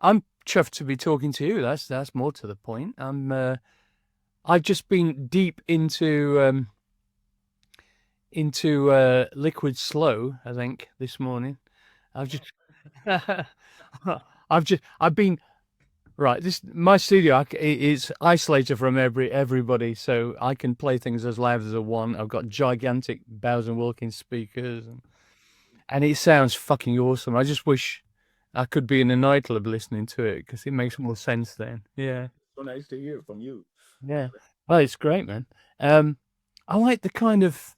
I'm chuffed to be talking to you. That's more to the point. I've just been deep into liquid slow, I think, this morning. I've just I've been right. My studio is isolated from everybody, so I can play things as loud as I want. I've got gigantic Bowers and Wilkins speakers, and it sounds fucking awesome. I just wish I could be in a nightclub listening to it because it makes more sense then. Yeah, So nice to hear from you. yeah. Well, it's great, man. Um, I like the kind of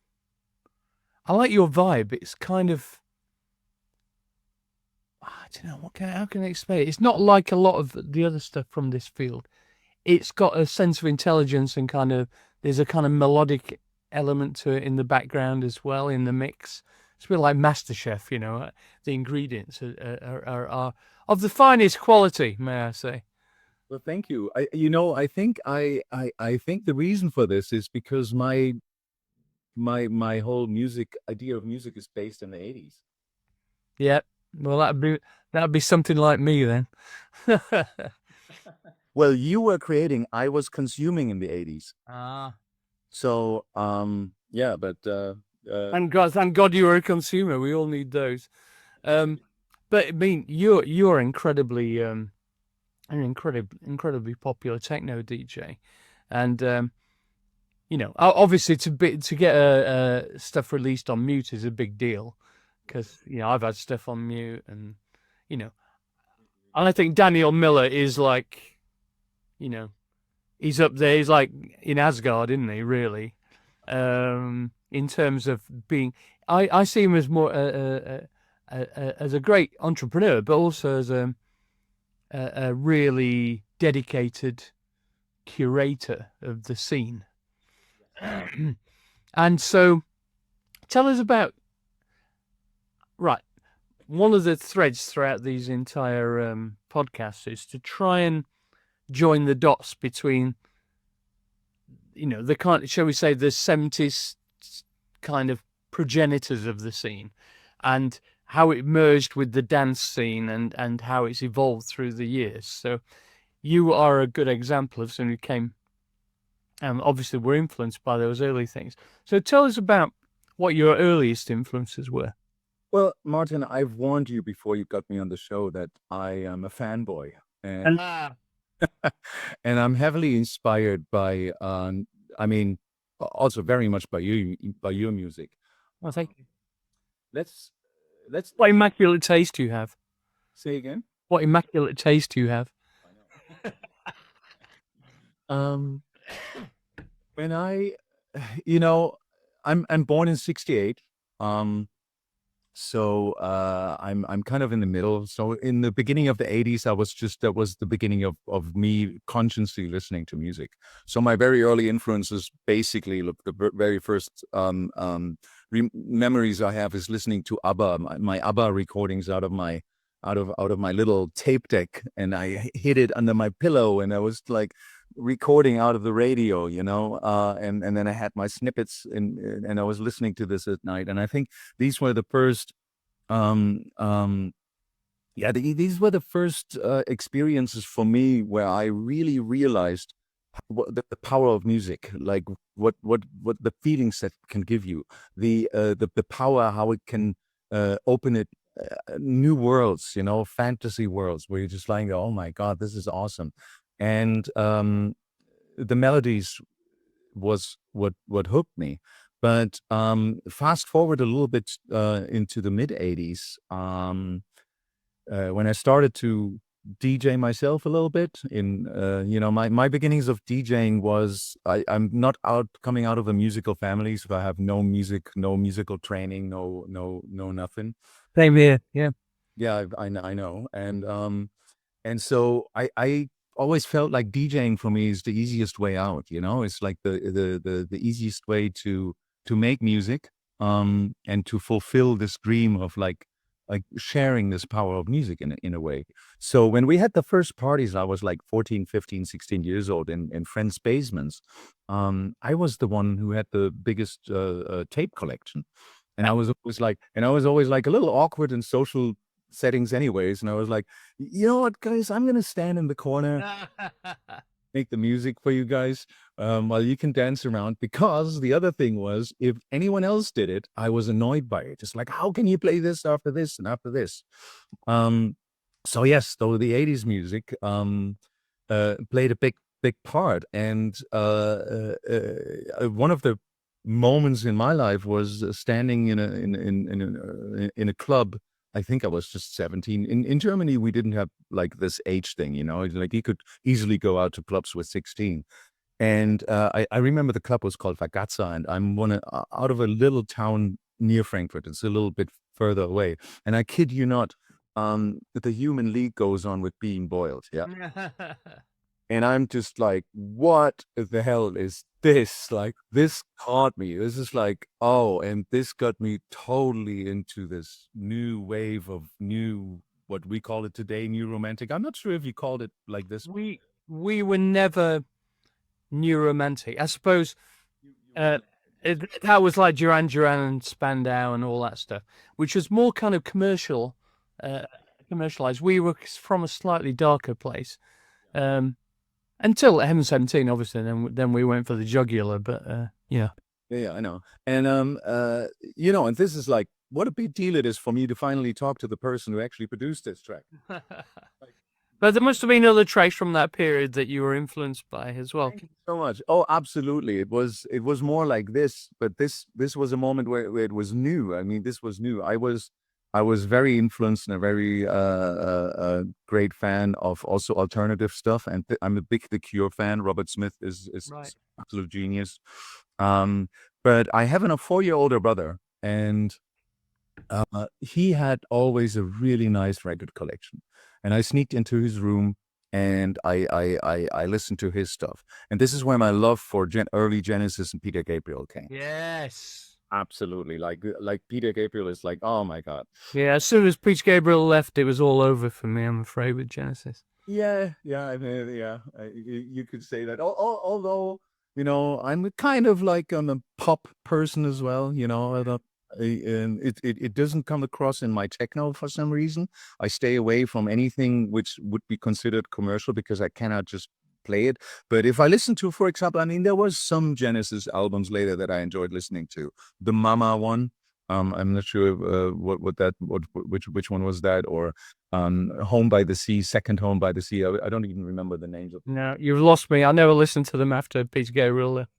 I like your vibe. It's kind of I don't know how can I explain it? It's not like a lot of the other stuff from this field. It's got a sense of intelligence and kind of there's a kind of melodic element to it in the background as well in the mix. It's a bit like MasterChef, you know. The ingredients are of the finest quality, may I say? Well, thank you. I think the reason for this is because my whole music idea of music is based in the 80s. Yeah. Well, that'd be something like me then. Well, you were creating, I was consuming in the 80s. Ah. So, yeah, but Thank God you are a consumer. We all need those. But I mean, you're incredibly an incredibly popular techno DJ, and you know, obviously to get stuff released on mute is a big deal, because you know I've had stuff on mute, and you know, and I think Daniel Miller is like, you know, he's up there. He's like in Asgard, isn't he? Really, in terms of being, I see him as more as a great entrepreneur, but also as a really dedicated curator of the scene. And so, tell us about right. One of the threads throughout these entire podcasts is to try and join the dots between, you know, the kind, shall we say, the 70s kind of progenitors of the scene, and how it merged with the dance scene, and how it's evolved through the years. So you are a good example of someone who came and obviously were influenced by those early things. So tell us about what your earliest influences were. well, Martin, I've warned you before you got me on the show that I am a fanboy, and And and I'm heavily inspired by, I mean, also very much by your music. I think Let's let's what immaculate taste you have. say again. What immaculate taste you have. I know. Um, when I, you know, I'm born in '68. Um, so I'm kind of in the middle. So in the beginning of the '80s, that was the beginning of me consciously listening to music. So my very early influences, basically, look, the very first memories I have is listening to ABBA, my ABBA recordings out of my little tape deck, and I hid it under my pillow, and I was like recording out of the radio, you know, and then I had my snippets, and I was listening to this at night, and I think these were the first, um, um, yeah, these were the first experiences for me where I really realized the power of music, like what the feelings that can give you, the power, how it can open it new worlds, you know, fantasy worlds where you're just like, oh my God, this is awesome. And the melodies was what hooked me. But fast forward a little bit into the mid 80s, when I started to DJ myself a little bit in, you know, my beginnings of DJing was, I'm not coming out of a musical family, so I have no musical training, no nothing. Same here. Yeah. Yeah, I know. And so I always felt like DJing for me is the easiest way out, you know? It's like the easiest way to make music, and to fulfill this dream of like sharing this power of music in a way. So when we had the first parties, I was like 14, 15, 16 years old in friends' basements. I was the one who had the biggest tape collection. And I was always like a little awkward and social settings anyways. And I was like, you know what, guys, I'm gonna stand in the corner, make the music for you guys, while you can dance around. Because the other thing was, if anyone else did it, I was annoyed by it. Just like, how can you play this after this and after this? So yes, though the 80s music played a big part. And one of the moments in my life was standing in a club. I think I was just 17. In Germany, we didn't have like this age thing, you know. Like you could easily go out to clubs with 16. And I remember the club was called Vagazza, and I'm out of a little town near Frankfurt. It's a little bit further away. And I kid you not, the Human League goes on with Being Boiled. Yeah. And I'm just like, what the hell is this? Like, this caught me. This is like, oh, and this got me totally into this new wave of what we call it today, new romantic. I'm not sure if you called it like this. We were never new romantic. I suppose that was like Duran Duran and Spandau and all that stuff, which was more kind of commercialized. We were from a slightly darker place. Until Heaven 17, obviously, then we went for the jugular, but yeah. Yeah, I know. And you know, and this is like, what a big deal it is for me to finally talk to the person who actually produced this track. But there must have been other tracks from that period that you were influenced by as well. Thank you so much. Oh, absolutely. It was more like this, but this was a moment where it was new. I mean, this was new. I was very influenced and a very great fan of also alternative stuff. And I'm a big The Cure fan. Robert Smith is Right. absolute genius. But I have a 4-year older brother, and he had always a really nice record collection. And I sneaked into his room and I listened to his stuff. And this is where my love for early Genesis and Peter Gabriel came. Yes. Absolutely. Like Peter Gabriel is like, oh my God. Yeah, as soon as Peter Gabriel left, it was all over for me, I'm afraid, with Genesis. Yeah, I mean, yeah, you could say that. Although, you know, I'm kind of like a pop person as well, you know, and it doesn't come across in my techno for some reason. I stay away from anything which would be considered commercial because I cannot just play it. But if I listen to, for example, I mean, there was some Genesis albums later that I enjoyed listening to. The Mama one, I'm not sure which one was that, or Home by the Sea, Second Home by the Sea. I don't even remember the names of them. No, you've lost me. I never listened to them after Peter Gabriel left.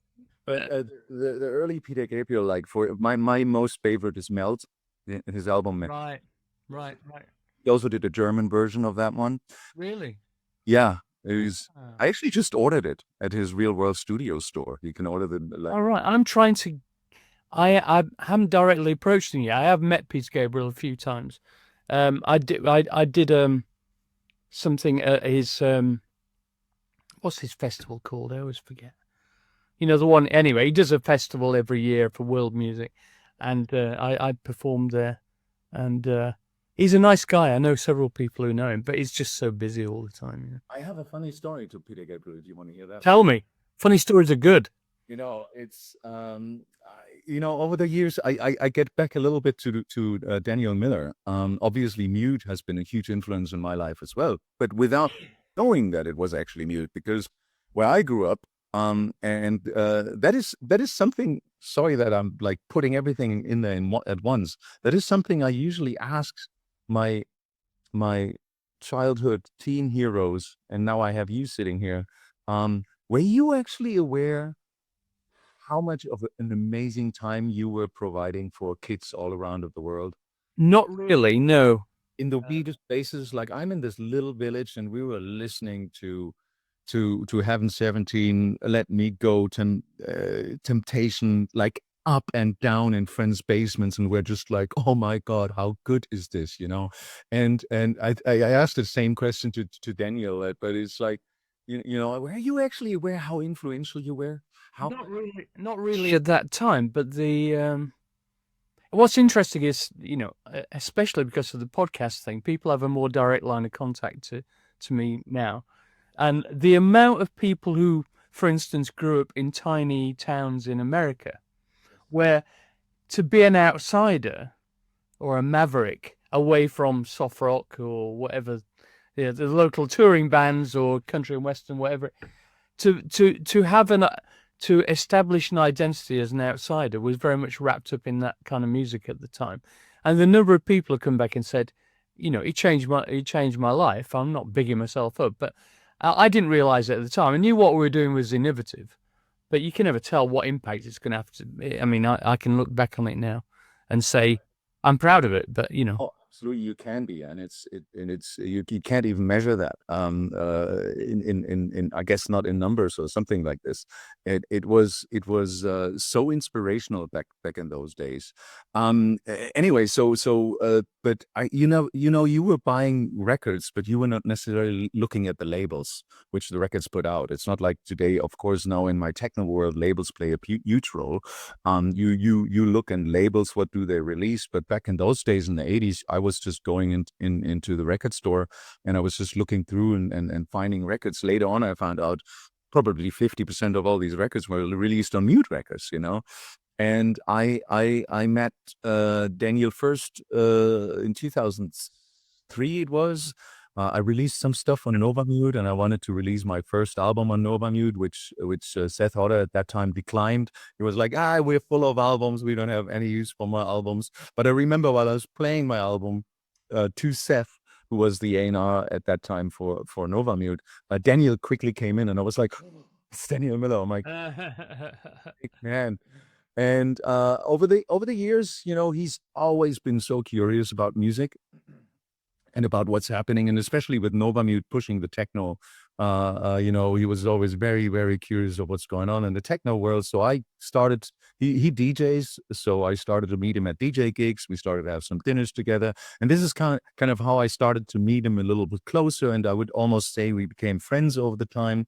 But the early Peter Gabriel, like for my most favorite is Melt, his album Melt. Right. He also did a German version of that one. Really? Yeah. I actually just ordered it at his Real World Studio store. You can order the. All right. I'm trying to. I haven't directly approached him yet. I have met Peter Gabriel a few times. I did something at his what's his festival called? I always forget. You know, the one, anyway, he does a festival every year for world music, and I performed there, and he's a nice guy. I know several people who know him, but he's just so busy all the time. You know? I have a funny story to Peter Gabriel. Do you want to hear that? Tell me. Funny stories are good. You know, it's you know, over the years, I get back a little bit to Daniel Miller. Obviously, Mute has been a huge influence in my life as well, but without knowing that it was actually Mute, because where I grew up, and that is something. Sorry that I'm like putting everything in there at once. That is something I usually ask my childhood teen heroes, and now I have you sitting here. Were you actually aware how much of an amazing time you were providing for kids all around of the world? Not really, no. In the weirdest places, like I'm in this little village, and we were listening to Heaven 17, Let Me Go, Temptation, like up and down in friends' basements, and we're just like, oh my God, how good is this, you know? And I asked the same question to Daniel, but it's like, you know, were you actually aware how influential you were? Not really at that time, but the what's interesting is, you know, especially because of the podcast thing, people have a more direct line of contact to me now. And the amount of people who, for instance, grew up in tiny towns in America, where to be an outsider or a maverick away from soft rock or whatever, the local touring bands or country and western, whatever. To have to establish an identity as an outsider was very much wrapped up in that kind of music at the time, and the number of people who come back and said, it changed my life. I'm not bigging myself up, but I didn't realize it at the time. I knew what we were doing was innovative, but you can never tell what impact it's going to have to. I mean, I can look back on it now and say I'm proud of it, but Oh, absolutely, you can be, and you can't even measure that. In I guess not in numbers or something like this. It was so inspirational back in those days. Anyway, but you were buying records, but you were not necessarily looking at the labels which the records put out. It's not like today, of course. Now in my techno world, labels play a huge role. You look and labels, what do they release? But back in those days in the 80s, I was just going into the record store, and I was just looking through and finding records. Later on, I found out probably 50% of all these records were released on mute records, And I met Daniel first in 2003. It was. I released some stuff on Nova Mute, and I wanted to release my first album on Nova Mute, which Seth Hodder at that time declined. He was like, we're full of albums. We don't have any use for more albums. But I remember while I was playing my album to Seth, who was the A&R at that time for Nova Mute, Daniel quickly came in, and I was like, it's Daniel Miller. I'm like, man. And over the years, he's always been so curious about music and about what's happening, and especially with Nova Mute pushing the techno, he was always very, very curious of what's going on in the techno world. So I started, he DJs, so I started to meet him at DJ gigs. We started to have some dinners together, and this is kind of how I started to meet him a little bit closer, and I would almost say we became friends over the time.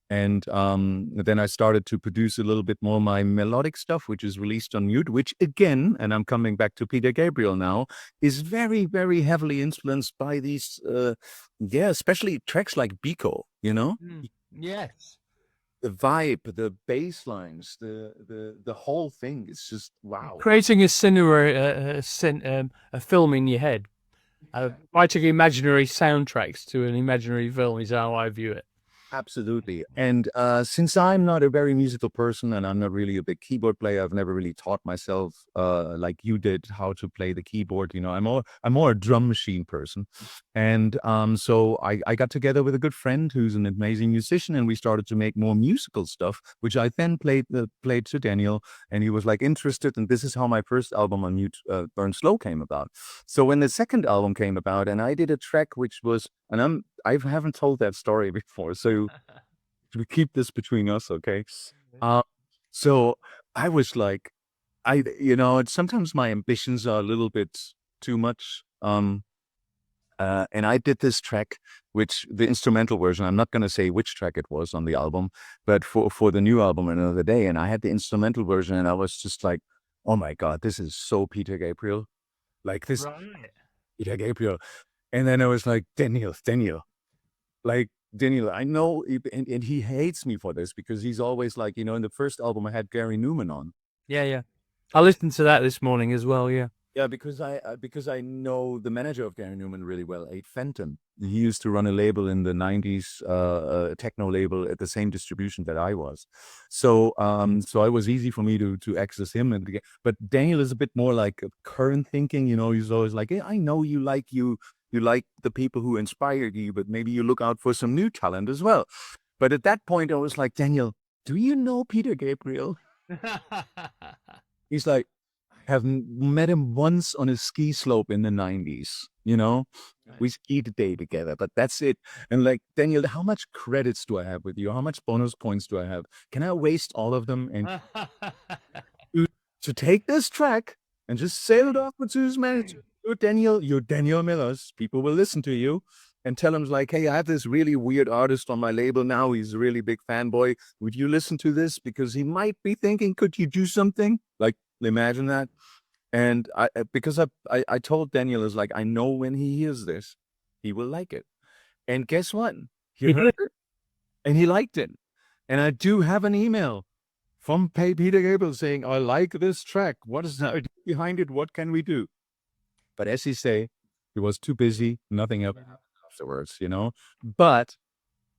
And then I started to produce a little bit more my melodic stuff, which is released on Mute, which again, and I'm coming back to Peter Gabriel now, is very, very heavily influenced by these, especially tracks like Biko, Yes. The vibe, the bass lines, the whole thing. It's just, wow. Creating a cinema, a film in your head. Writing imaginary soundtracks to an imaginary film is how I view it. Absolutely. And since I'm not a very musical person, and I'm not really a big keyboard player, I've never really taught myself like you did how to play the keyboard. I'm more a drum machine person. And so I got together with a good friend who's an amazing musician, and we started to make more musical stuff, which I then played to Daniel, and he was like interested. And this is how my first album on Mute, Burn Slow, came about. So when the second album came about, and I did a track which was, and I haven't told that story before, so we keep this between us, okay? So I was like, sometimes my ambitions are a little bit too much. And I did this track, which the instrumental version, I'm not going to say which track it was on the album, but for the new album, Another Day, and I had the instrumental version, and I was just like, oh my God, this is so Peter Gabriel. Like this, right. Peter Gabriel. And then I was like, Daniel, like, Daniel, I know, and he hates me for this because he's always like, in the first album I had Gary Newman on. Yeah. I listened to that this morning as well, yeah. Yeah, because I know the manager of Gary Newman really well, Aid Fenton. He used to run a label in the 90s, techno label at the same distribution that I was. So so it was easy for me to access him. But Daniel is a bit more like current thinking, he's always like, hey, I know you like the people who inspired you, but maybe you look out for some new talent as well. But at that point, I was like, Daniel, do you know Peter Gabriel? He's like, have met him once on a ski slope in the 90s, Right. We skied a day together, but that's it. And like, Daniel, how much credits do I have with you? How much bonus points do I have? Can I waste all of them and to take this track and just sail it off with his manager? You're Daniel Miller's. People will listen to you and tell him like, hey, I have this really weird artist on my label now. He's a really big fanboy. Would you listen to this? Because he might be thinking, could you do something? Like, imagine that. And because I told Daniel, is like, I know when he hears this, he will like it. And guess what? He heard it and he liked it. And I do have an email from Peter Gabriel saying, I like this track. What is the idea behind it? What can we do? But as you say, It was too busy. Nothing ever happened afterwards, you know. But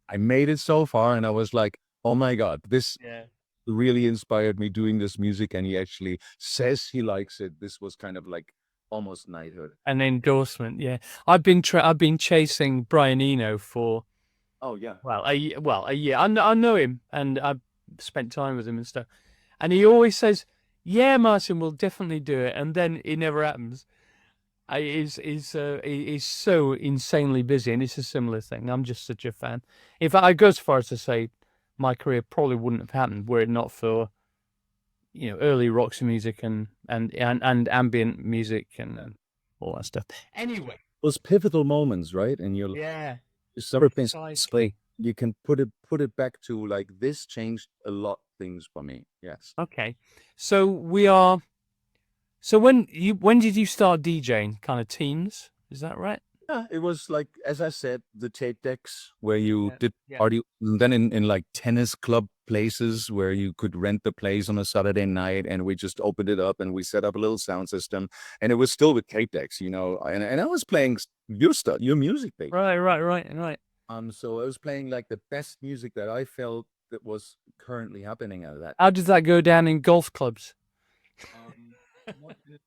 I made it so far, and I was like, oh my God, this Yeah. really inspired me doing this music. And he actually says he likes it. This was kind of like almost knighthood. An endorsement, yeah. I've been chasing Brian Eno for Oh yeah. a year. I know him, and I've spent time with him and stuff. And he always says, "Yeah, Martin, we'll definitely do it," and then it never happens. He's so insanely busy, and it's a similar thing. I'm just such a fan. In fact, I go as far as to say my career probably wouldn't have happened were it not for early Roxy music and ambient music and all that stuff. Anyway, Those pivotal moments, right? And you're yeah, something precisely. you can put it back to like this changed a lot of things for me. Yes. Okay, so we are. So when did you start DJing? Kind of teens, is that right? Yeah, it was like, as I said, the tape decks where you Yeah, did yeah. party, and then in like tennis club places where you could rent the place on a Saturday night, and we just opened it up and we set up a little sound system, and it was still with tape decks, you know, and I was playing your stuff, your music, baby. Right. So I was playing like the best music that I felt that was currently happening out of that. How does that go down in golf clubs?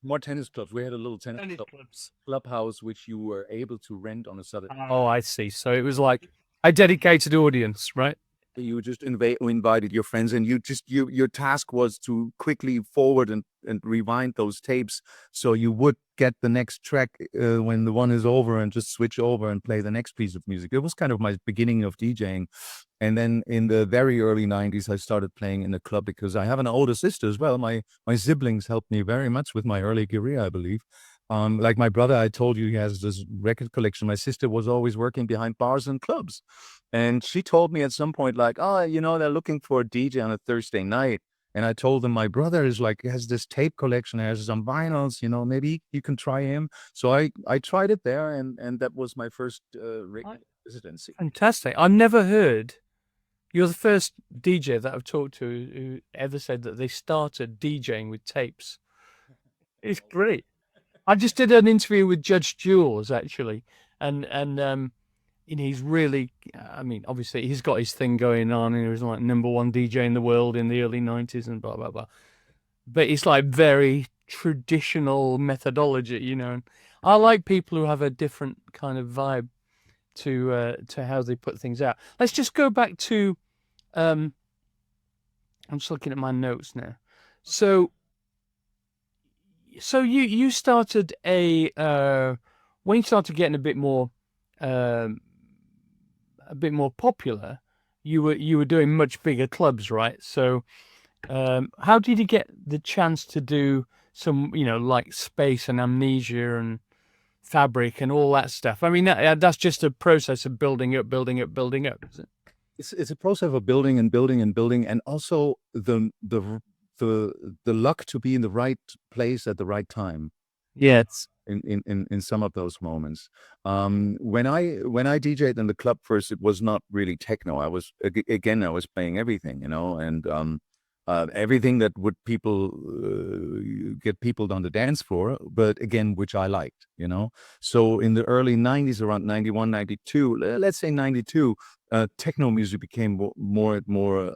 More tennis clubs. We had a little tennis Clubs. clubhouse which you were able to rent on a Saturday. Oh, I see. So it was like a dedicated audience, right? You just invited your friends, and your task was to quickly forward and rewind those tapes, so you would get the next track when the one is over, and just switch over and play the next piece of music. It was kind of my beginning of DJing. And then in the very early 90s, I started playing in a club because I have an older sister as well. My siblings helped me very much with my early career, I believe. Like my brother, I told you, he has this record collection. My sister was always working behind bars and clubs. And she told me at some point, like, oh, you know, they're looking for a DJ on a Thursday night. And I told them, my brother is like, has this tape collection, has some vinyls, you know, maybe you can try him. So I tried it there, and that was my first residency. Fantastic. I've never heard. You're the first DJ that I've talked to who ever said that they started DJing with tapes. It's great. I just did an interview with Judge Jules actually, and he's really. I mean, obviously he's got his thing going on, and he was like #1 DJ in the world in the early '90s and blah blah blah. But it's like very traditional methodology, you know. And I like people who have a different kind of vibe to how they put things out. Let's just go back to. I'm just looking at my notes now. So you started when you started getting um, a bit more popular, you were doing much bigger clubs, right? So how did you get the chance to do some, like Space and Amnesia and Fabric and all that stuff? I mean, that's just a process of building up, is it? It's a process of building and building and building, and also the luck to be in the right place at the right time. Yes. In some of those moments, when I DJed in the club first, it was not really techno. I was playing everything, you know, and everything that would get people on the dance floor, but again, which I liked, you know. So in the early 90s, around 91, 92, let's say 92, techno music became more and more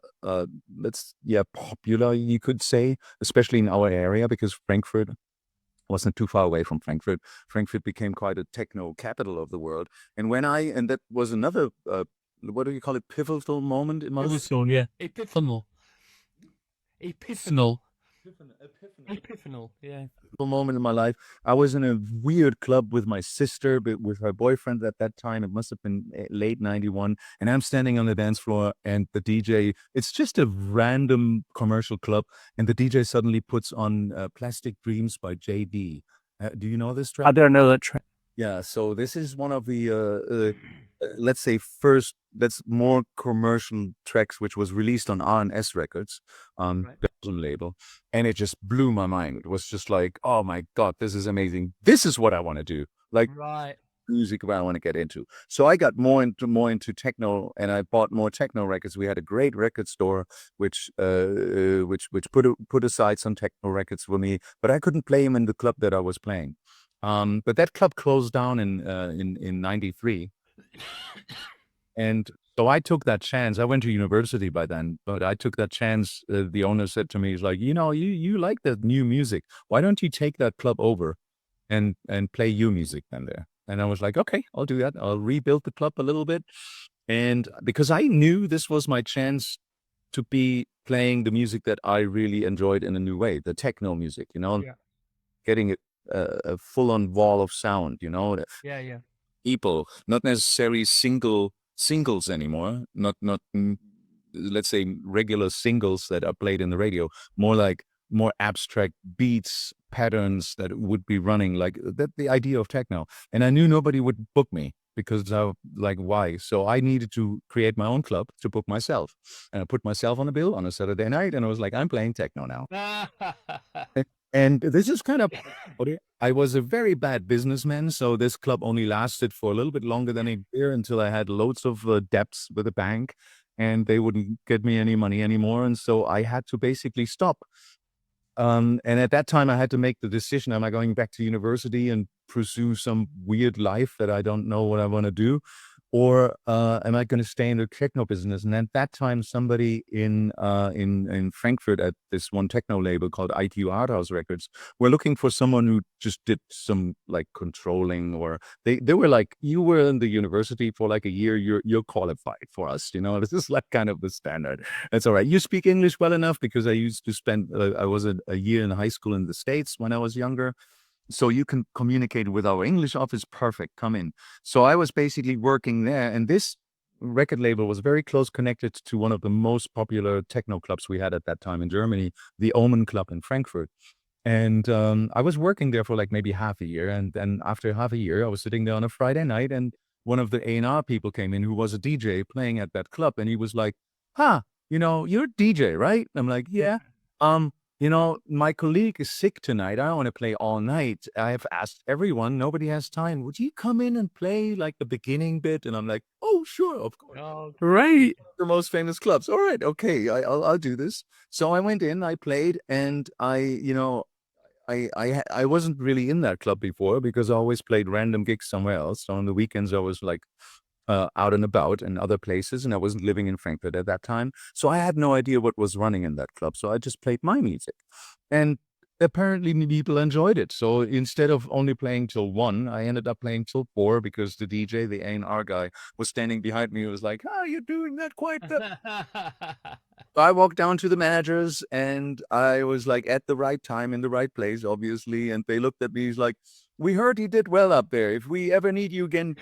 popular, you could say, especially in our area, because Frankfurt wasn't too far away from Frankfurt. Frankfurt became quite a techno capital of the world. And that was another, what do you call it, pivotal moment in my life? Pivotal, yeah. Epiphanal. Epiphanal, yeah. Moment in my life. I was in a weird club with my sister, but with her boyfriend at that time. It must have been late 91. And I'm standing on the dance floor, and the DJ, it's just a random commercial club, and the DJ suddenly puts on Plastic Dreams by JD. Do you know this track? I don't know that track. Yeah, so this is one of the let's say first that's more commercial tracks, which was released on R&S Records, Belgian label, and it just blew my mind. It was just like, oh my God, this is amazing. This is what I want to do. Like music where I want to get into. So I got more into techno, and I bought more techno records. We had a great record store which put aside some techno records for me, but I couldn't play them in the club that I was playing. But that club closed down in '93, and so I took that chance. I went to university by then, but I took that chance. The owner said to me, "He's like, you like the new music. Why don't you take that club over and play you music then there?" And I was like, "Okay, I'll do that. I'll rebuild the club a little bit." And because I knew this was my chance to be playing the music that I really enjoyed in a new way, the techno music, Yeah. getting a full-on wall of sound, Yeah. Yeah. people, not necessarily singles anymore, not let's say regular singles that are played in the radio, more like more abstract beats, patterns that would be running like that, the idea of techno. And I knew nobody would book me because I like, why? So I needed to create my own club to book myself. And I put myself on a bill on a Saturday night and I was like, I'm playing techno now. And this is kind of, I was a very bad businessman. So this club only lasted for a little bit longer than a year until I had loads of debts with the bank and they wouldn't get me any money anymore. And so I had to basically stop. And at that time, I had to make the decision, am I going back to university and pursue some weird life that I don't know what I want to do? Or am I going to stay in the techno business? And at that time, somebody in Frankfurt at this one techno label called ITU Art House Records were looking for someone who just did some like controlling, or they were like, you were in the university for like a year, you're qualified for us. This is like kind of the standard. That's all right. You speak English well enough, because I used to spend I was a year in high school in the States when I was younger. So you can communicate with our English office. Perfect. Come in. So I was basically working there, and this record label was very close connected to one of the most popular techno clubs we had at that time in Germany, the Omen Club in Frankfurt. And I was working there for like maybe half a year. And then after half a year, I was sitting there on a Friday night, and one of the A&R people came in who was a DJ playing at that club. And he was like, you're a DJ, right? I'm like, yeah. My colleague is sick tonight. I don't want to play all night. I have asked everyone. Nobody has time. Would you come in and play like the beginning bit? And I'm like, oh, sure, of course. Oh, great. The most famous clubs. All right, okay, I'll do this. So I went in, I played, and I wasn't really in that club before because I always played random gigs somewhere else. So on the weekends, I was like out and about in other places, and I wasn't living in Frankfurt at that time. So I had no idea what was running in that club. So I just played my music. And apparently people enjoyed it. So instead of only playing till 1, I ended up playing till 4 because the DJ, the A&R guy, was standing behind me. He was like, "Oh, you're doing that quite I walked down to the managers, and I was like at the right time in the right place, obviously. And they looked at me. He's like, "We heard he did well up there. If we ever need you again."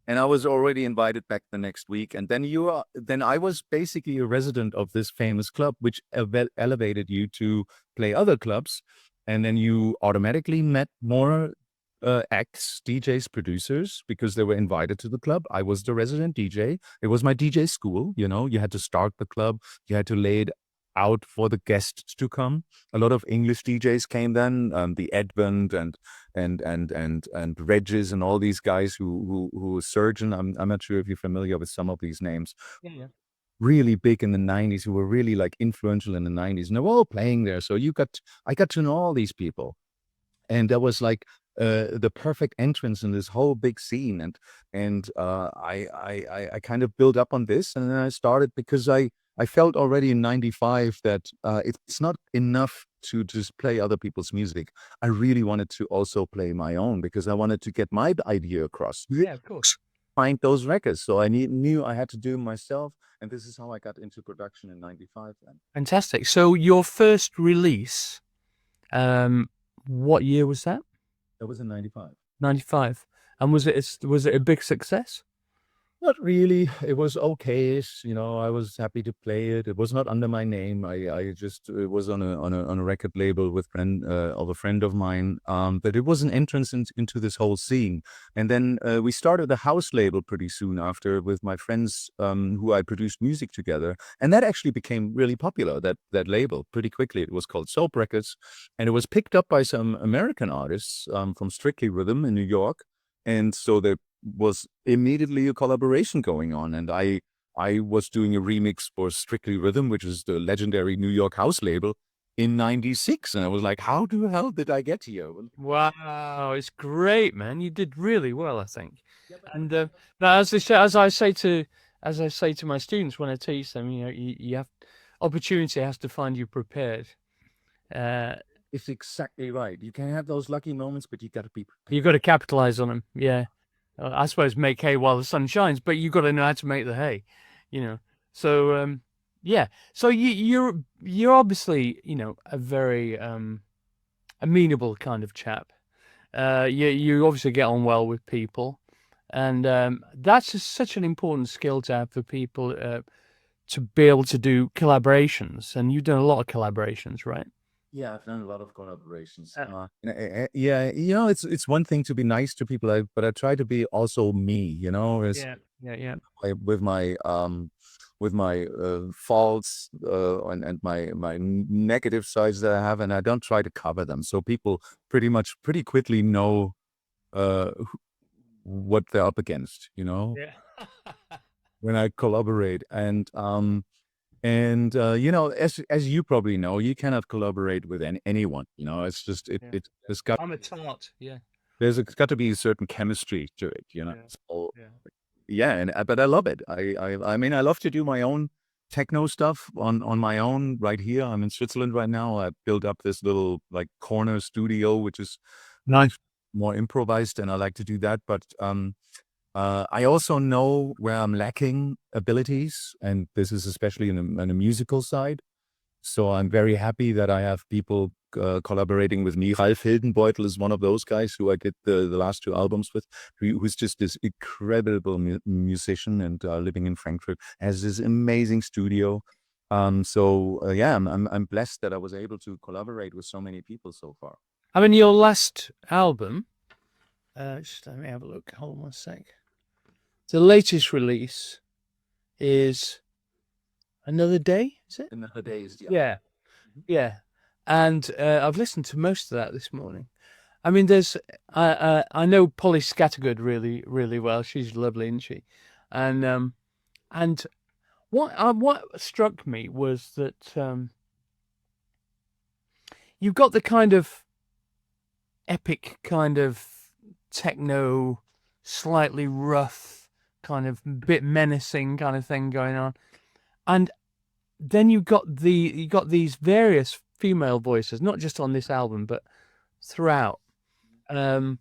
And I was already invited back the next week. And then I was basically a resident of this famous club, which elevated you to play other clubs. And then you automatically met more acts, DJs, producers, because they were invited to the club. I was the resident DJ. It was my DJ school. You had to start the club. You had to lay it out for the guests to come. A lot of English DJs came then, the Advent and Regis and all these guys who Surgeon. I'm not sure if you're familiar with some of these names. Yeah. Really big in the 90s, who were really like influential in the 90s, and they were all playing there. So I got to know all these people. And that was like the perfect entrance in this whole big scene. And I kind of built up on this, and then I started because I felt already in '95 that it's not enough to just play other people's music. I really wanted to also play my own, because I wanted to get my idea across. Yeah, of course. Find those records. So I knew I had to do them myself. And this is how I got into production in '95 then. Fantastic. So your first release, what year was that? That was in '95. 95. And was it a big success? Not really. It was okay. I was happy to play it. It was not under my name. I just it was on a record label with a friend of mine. But it was an entrance into this whole scene. And then we started a house label pretty soon after with my friends who I produced music together. And that actually became really popular. That label pretty quickly. It was called Soap Records, and it was picked up by some American artists from Strictly Rhythm in New York. And so there was immediately a collaboration going on, and I was doing a remix for Strictly Rhythm, which is the legendary New York house label, in '96, and I was like, "How the hell did I get here?" Wow, it's great, man. You did really well, I think. Yeah, but And now, as I say to my students when I teach them, you have opportunity has to find you prepared. Uh, it's exactly right. You can have those lucky moments, but you got to be you prepared. got to capitalize on them. Yeah, I suppose make hay while the sun shines, but you got to know how to make the hay. You know. So yeah. So you're obviously a very amenable kind of chap. You obviously get on well with people, and that's just such an important skill to have for people to be able to do collaborations. And you've done a lot of collaborations, right? Yeah, I've done a lot of collaborations. Uh, Yeah, it's one thing to be nice to people, but I try to be also me. As yeah, yeah, yeah, with my faults and my negative sides that I have, and I don't try to cover them. So people pretty quickly know uh, what they're up against. yeah. When I collaborate, and as you probably know, you cannot collaborate with anyone. It's just Yeah. it there's got I'm a tart. Yeah, it's got to be a certain chemistry to it. yeah, So yeah, yeah, and but I love it. I mean, I love to do my own techno stuff on my own right here. I'm in Switzerland right now. I built up this little like corner studio, which is nice. more improvised, and I like to do that. But I also know where I'm lacking abilities, and this is especially in the musical side. So I'm very happy that I have people collaborating with me. Ralf Hildenbeutel is one of those guys who I did the last two albums with, who's just this incredible musician and living in Frankfurt, has this amazing studio. So yeah, I'm blessed that I was able to collaborate with so many people so far. I mean, your last album. Just let me have a look. Hold on one sec. The latest release is Another Day. Is it? In the days, yeah. Yeah, Mhm. yeah. And I've listened to most of that this morning. I mean, I know Polly Scattergood really really well. She's lovely, isn't she? And what struck me was that you've got the kind of epic kind of techno, slightly rough, kind of bit menacing kind of thing going on, and then you got these various female voices, not just on this album but throughout. Um,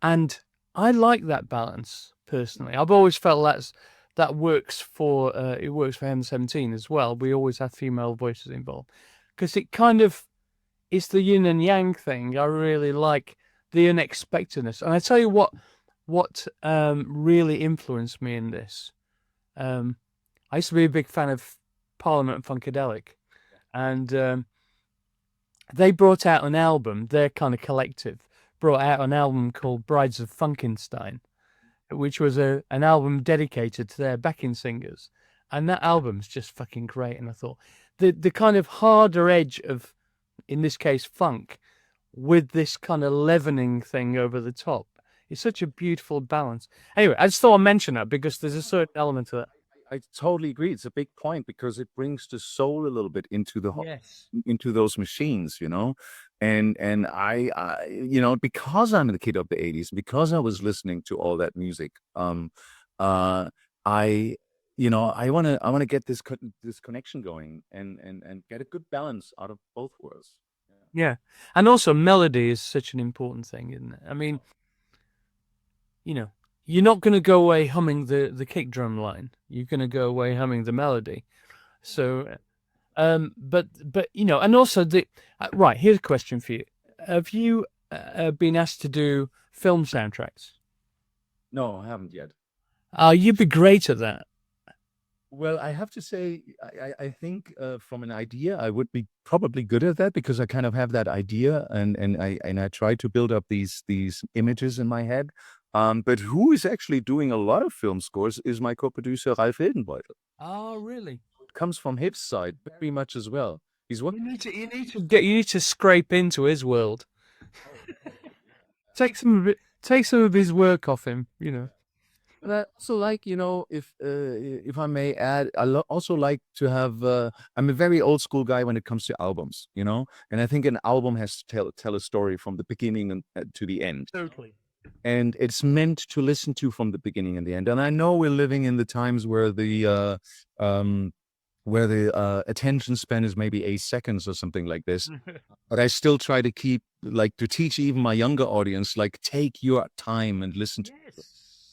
And I like that balance personally. I've always felt that works for it works for M17 as well. We always have female voices involved because it kind of it's the yin and yang thing. I really like the unexpectedness. And I tell you what really influenced me in this. Um, I used to be a big fan of Parliament and Funkadelic, and they brought out an album. Their kind of collective brought out an album called Brides of Funkenstein, which was an album dedicated to their backing singers. And that album's just fucking great. And I thought the kind of harder edge of, in this case, funk, with this kind of leavening thing over the top, is such a beautiful balance. Anyway, I just thought I'd mention that because there's a certain element to that. I totally agree. It's a big point because it brings the soul a little bit into Yes. into those machines, and I because I'm the kid of the '80s, because I was listening to all that music, uh, I, I want to get this connection going and get a good balance out of both worlds. Yeah. And also melody is such an important thing, isn't it? I mean, you know, you're not going to go away humming the kick drum line. You're going to go away humming the melody. So, but and also the right. Here's a question for you: have you been asked to do film soundtracks? No, I haven't yet. You'd be great at that. Well, I have to say, I think from an idea, I would be probably good at that because I kind of have that idea, and I try to build up these images in my head. But who is actually doing a lot of film scores is my co-producer Ralf Hildenbeutel. Oh, really? It comes from his side very much as well. He's what? You need to scrape into his world. Take some of his work off him. And I also like, if I may add, also like to have. I'm a very old school guy when it comes to albums, and I think an album has to tell a story from the beginning to the end. Totally. And it's meant to listen to from the beginning and the end. And I know we're living in the times where the attention span is maybe 8 seconds or something like this. But I still try to to teach even my younger audience, like, take your time and listen to. Yes.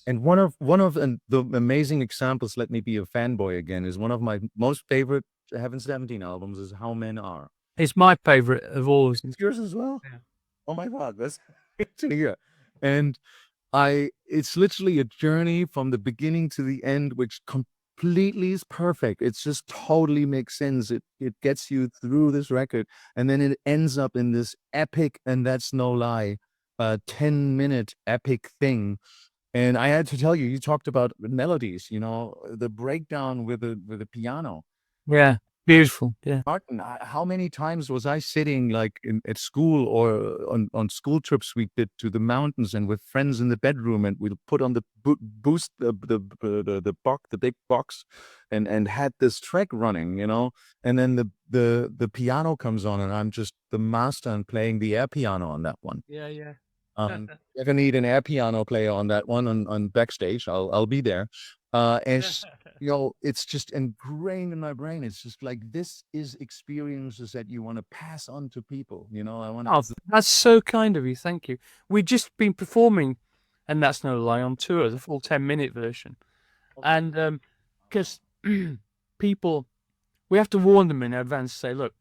And one of the amazing examples, let me be a fanboy again, is one of my most favorite Heaven 17 albums is How Men Are. It's my favorite of all. It's yours as well? Yeah. Oh my God, that's great to hear. And it's literally a journey from the beginning to the end, which completely is perfect. It's just totally makes sense. It gets you through this record, and then it ends up in this epic, and that's no lie, 10-minute epic thing. And I had to tell you, you talked about melodies, the breakdown with the piano. Yeah. Beautiful. Yeah. Martin, how many times was I sitting like at school or on school trips we did to the mountains and with friends in the bedroom, and we'd put on the boost the big box and had this track running, and then the piano comes on and I'm just the master and playing the air piano on that one. Yeah. Yeah. If you ever need an air piano player on that one on backstage, I'll be there. And it's just ingrained in my brain. It's just like, this is experiences that you want to pass on to people. I want Oh, that's so kind of you. Thank you. We've just been performing, and that's no lie, on tour, the full 10-minute version. And because people, we have to warn them in advance, say, look,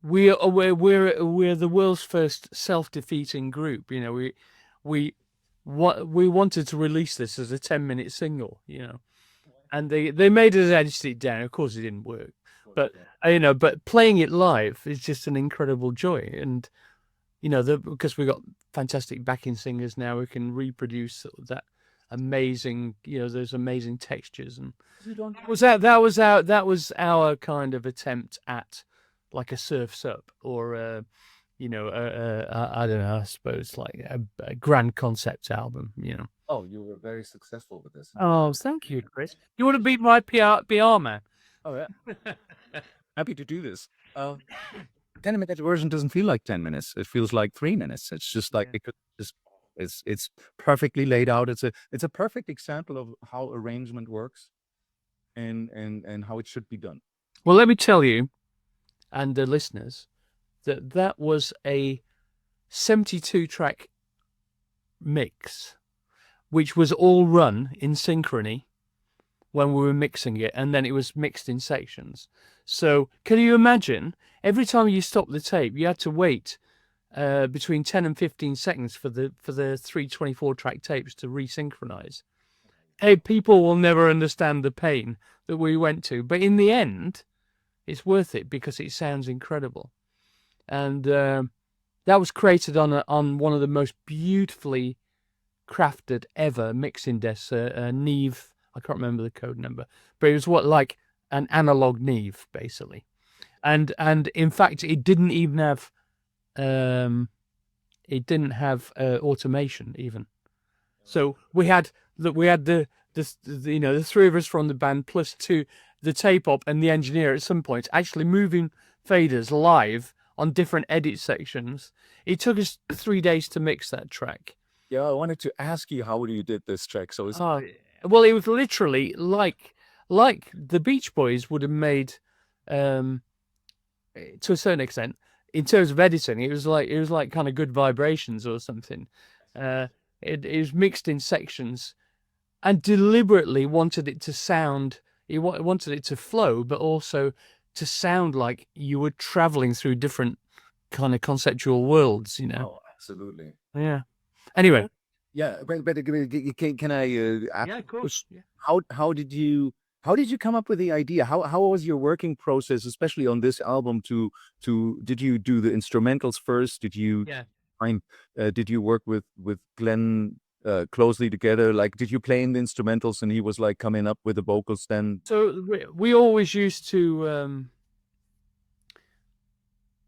we're the world's first self-defeating group. We wanted to release this as a 10-minute single, and they made us edit it down. Of course, it didn't work, but but playing it live is just an incredible joy. And because we've got fantastic backing singers now, we can reproduce that amazing, those amazing textures. And that was our kind of attempt at like a Surf's Up or I don't know, I suppose like a grand concept album. Oh, you were very successful with this. Oh, thank you, Chris. You want to be my PR man? Oh yeah. Happy to do this. 10-minute version doesn't feel like 10 minutes. It feels like 3 minutes. It's just like it could just it's perfectly laid out. It's a perfect example of how arrangement works and how it should be done. Well, let me tell you and the listeners that was a 72-track mix, which was all run in synchrony when we were mixing it, and then it was mixed in sections. So can you imagine, every time you stopped the tape, you had to wait between 10 and 15 seconds for the 324-track tapes to resynchronize. Hey, people will never understand the pain that we went to, but in the end, it's worth it because it sounds incredible. And that was created on one of the most beautifully crafted ever mixing desks, Neve. I can't remember the code number, but it was like an analog Neve, basically. And in fact, it didn't even have automation even. So we had the three of us from the band plus the tape op and the engineer at some point actually moving faders live on different edit sections. It took us 3 days to mix that track. Yeah, I wanted to ask you how you did this track. So well, it was literally like the Beach Boys would have made, to a certain extent, in terms of editing. It was like kind of Good Vibrations or something. It was mixed in sections, and deliberately wanted it to sound. He wanted it to flow, but also to sound like you were traveling through different kind of conceptual worlds. Oh, absolutely. Yeah. Anyway. Yeah, but can I? Yeah, of course. Yeah. How did you come up with the idea? How was your working process, especially on this album? Did you do the instrumentals first? Did you did you work with Glenn closely together? Like, did you play in the instrumentals and he was like coming up with the vocals then? So we always used to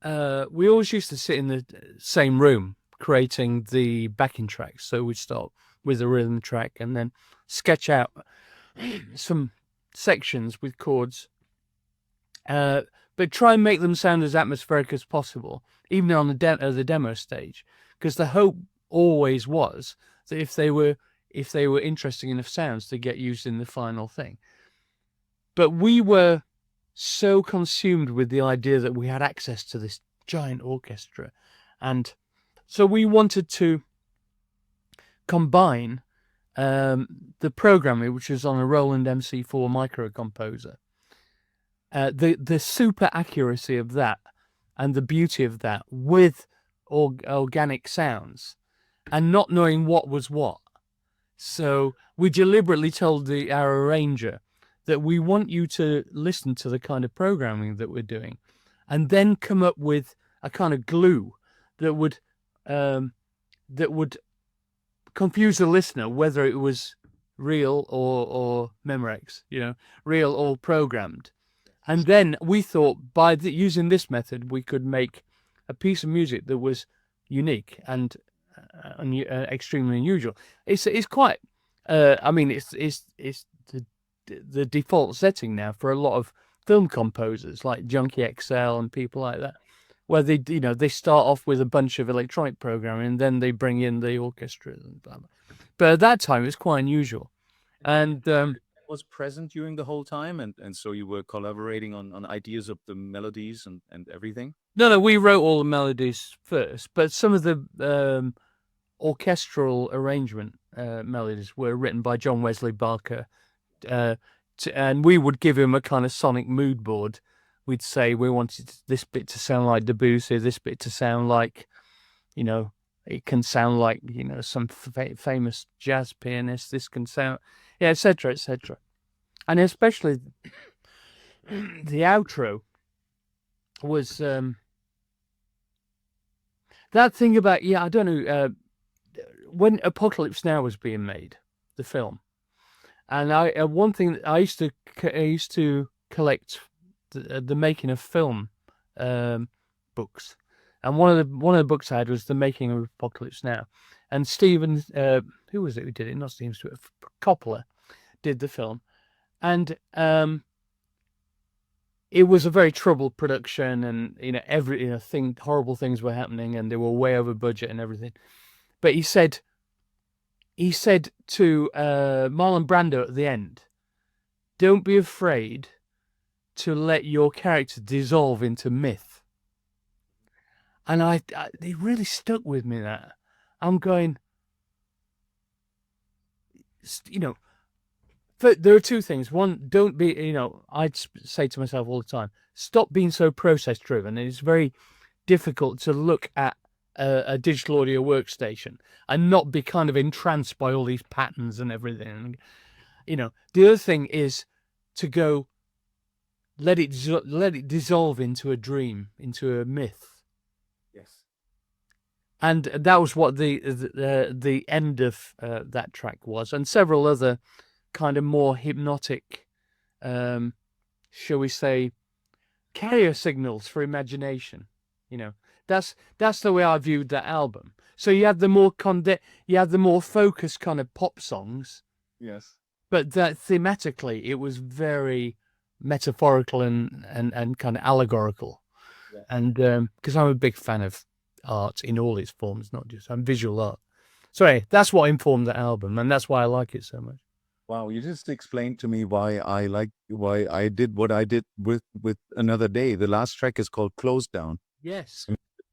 sit in the same room creating the backing tracks. So we'd start with a rhythm track, and then sketch out some sections with chords, but try and make them sound as atmospheric as possible, even on the demo stage, because the hope always was that if they were interesting enough sounds to get used in the final thing. But we were so consumed with the idea that we had access to this giant orchestra, and so we wanted to combine the programming, which was on a Roland MC4 microcomposer, the super accuracy of that and the beauty of that with organic sounds, and not knowing what was what. So we deliberately told our arranger that we want you to listen to the kind of programming that we're doing, and then come up with a kind of glue that would confuse the listener whether it was real or Memorex, real or programmed. And then we thought by using this method, we could make a piece of music that was unique and extremely unusual. It's quite. I mean, it's the default setting now for a lot of film composers like Junkie XL and people like that, where they start off with a bunch of electronic programming and then they bring in the orchestra and blah, blah. But at that time, it was quite unusual, and was present during the whole time, and so you were collaborating on ideas of the melodies and everything. No, we wrote all the melodies first, but some of the orchestral arrangement melodies were written by John Wesley Barker, and we would give him a kind of sonic mood board. We'd say we wanted this bit to sound like Debussy, this bit to sound like, it can sound like, some famous jazz pianist. This can sound, etc., etc. And especially the outro was that thing about, I don't know, when Apocalypse Now was being made, the film, and one thing I used to collect the making of film books, and one of the books I had was the making of Apocalypse Now, and Stephen, who was it who did it? Not Steven Stewart, Coppola did the film, and it was a very troubled production, and horrible things were happening, and they were way over budget and everything. But he said to Marlon Brando at the end, "Don't be afraid to let your character dissolve into myth." And it really stuck with me, that I'm going, there are two things. One, don't be, I'd say to myself all the time, stop being so process driven. It's very difficult to look at a digital audio workstation and not be kind of entranced by all these patterns and everything. The other thing is to go, let it dissolve into a dream, into a myth. Yes. And that was what the end of that track was, and several other kind of more hypnotic, shall we say, carrier signals for imagination. That's the way I viewed that album. So you had the more focused kind of pop songs. Yes. But that thematically, it was very metaphorical and kind of allegorical. Yeah. And because I'm a big fan of art in all its forms, not just visual art. So anyway, that's what informed that album, and that's why I like it so much. Wow, you just explained to me why I did what I did with Another Day. The last track is called Close Down. Yes.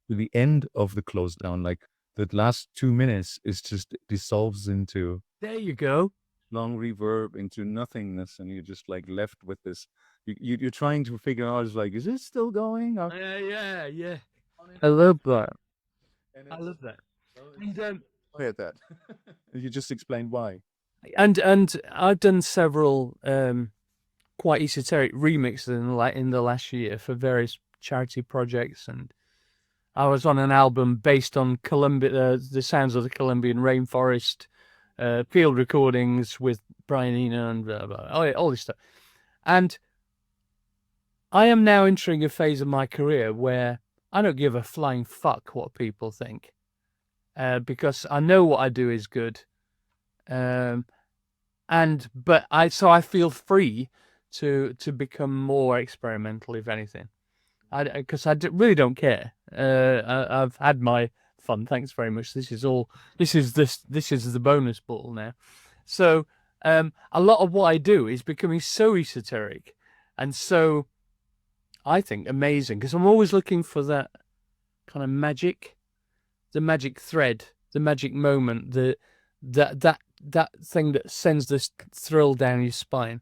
The end of the close down, like the last 2 minutes, is just dissolves into. There you go. Long reverb into nothingness, and you're just like left with this. You're trying to figure out, is it still going? Yeah. I love that. I love that. And I had that. You just explained why. And I've done several quite esoteric remixes in the last year for various charity projects, and I was on an album based on the sounds of the Colombian rainforest, field recordings with Brian Eno and blah, blah, all this stuff. And I am now entering a phase of my career where I don't give a flying fuck what people think, because I know what I do is good, But I feel free to become more experimental, if anything. Because really don't care. I've had my fun. Thanks very much. This is the bonus ball now. So a lot of what I do is becoming so esoteric and so, I think, amazing, because I'm always looking for that kind of magic, the magic thread, the magic moment, that thing that sends this thrill down your spine.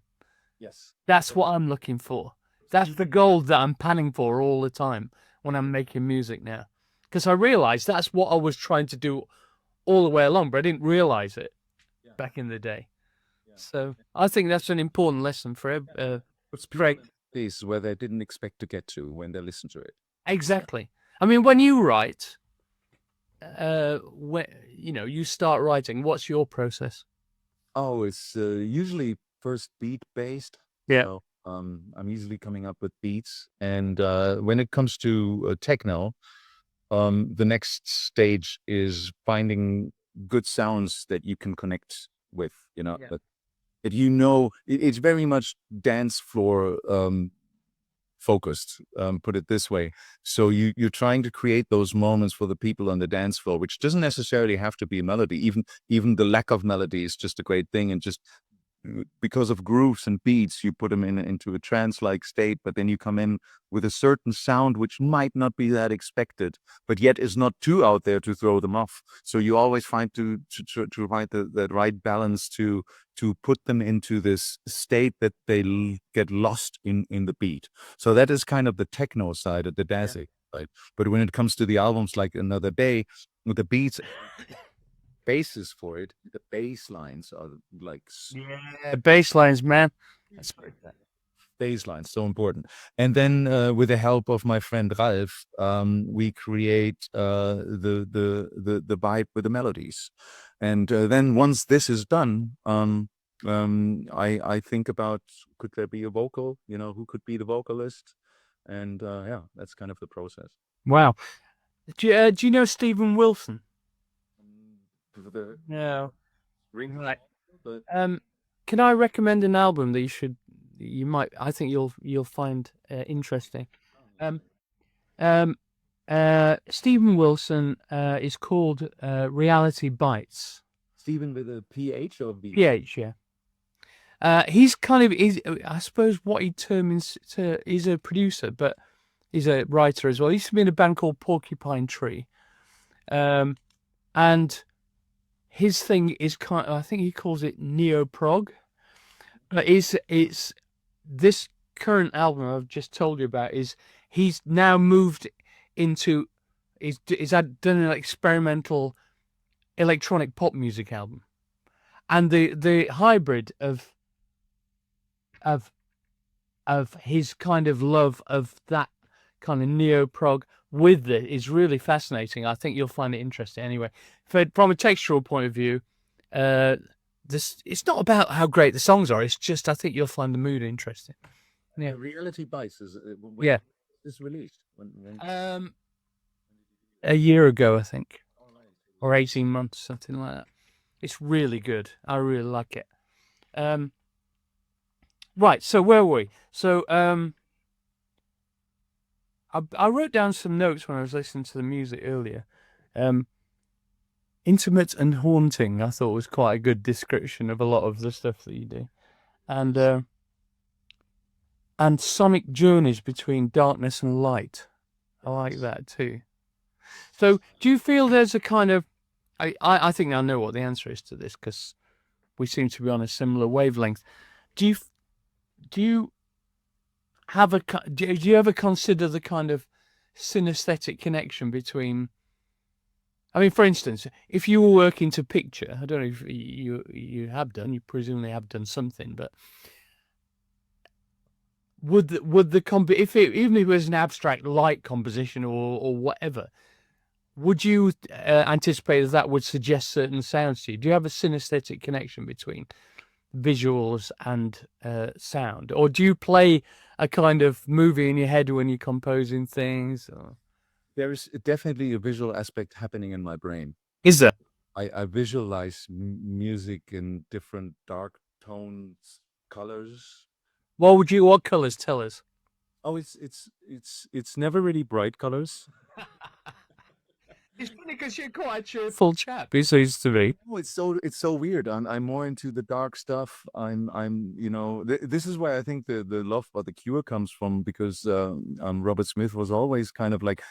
Yes. That's what I'm looking for. That's the gold that I'm panning for all the time when I'm making music now. Because I realized that's what I was trying to do all the way along, but I didn't realize it back in the day. So I think that's an important lesson for great. This where they didn't expect to get to when they listen to it. Exactly. I mean, when you write, when you start writing, what's your process? Oh, it's usually first beat based. Yeah. So, I'm usually coming up with beats, and when it comes to techno, the next stage is finding good sounds that you can connect with. Yeah. It's very much dance floor focused, put it this way. So you're trying to create those moments for the people on the dance floor, which doesn't necessarily have to be a melody. Even the lack of melody is just a great thing, and just because of grooves and beats, you put them into a trance-like state, but then you come in with a certain sound which might not be that expected, but yet is not too out there to throw them off. So you always find to find that right balance to put them into this state that they get lost in the beat. So that is kind of the techno side of the dancing side. But when it comes to the albums like Another Day, with the beats, basis for it, the bass lines are like Bass lines, man. That's great. bass lines, so important. And then with the help of my friend Ralph, we create the vibe with the melodies. And then once this is done, I think about, could there be a vocal? Who could be the vocalist? And that's kind of the process. Wow. Do you know Stephen Wilson? The No. ring, Right. but Can I recommend an album that I think you'll find interesting. Um, Stephen Wilson is called Reality Bites. Stephen with a PH or V? PH, yeah. He's I suppose what he terms he's a producer, but he's a writer as well. He used to be in a band called Porcupine Tree. And his thing is I think he calls it neo-prog. But it's this current album I've just told you about he's now moved into he's done an experimental electronic pop music album, and the hybrid of his kind of love of that kind of neo-prog with it is really fascinating. I think you'll find it interesting. Anyway, from a textural point of view, it's not about how great the songs are. It's just I think you'll find the mood interesting. Yeah. Reality Bites is Yeah. Is released when A year ago, I think, or 18 months, something like that. It's really good. I really like it. Right. So where were we? So I wrote down some notes when I was listening to the music earlier. Intimate and haunting, I thought, was quite a good description of a lot of the stuff that you do, and sonic journeys between darkness and light. I like that too. So, do you feel there's a kind of I think I know what the answer is to this, because we seem to be on a similar wavelength. Do you ever consider the kind of synesthetic connection between? I mean, for instance, if you were working to picture, I don't know if you have done, you presumably have done something, but would the even if it was an abstract light composition or whatever, would you anticipate that would suggest certain sounds to you? Do you have a synesthetic connection between visuals and sound, or do you play a kind of movie in your head when you're composing things? Or? There is definitely a visual aspect happening in my brain. Is there? I visualize music in different dark tones, colors. What colors? Tell us. Oh, it's never really bright colors. It's funny because you're quite a cheerful chap. He seems to be. Oh, it's so weird. I'm more into the dark stuff. This is why I think the love for the Cure comes from, because Robert Smith was always kind of like,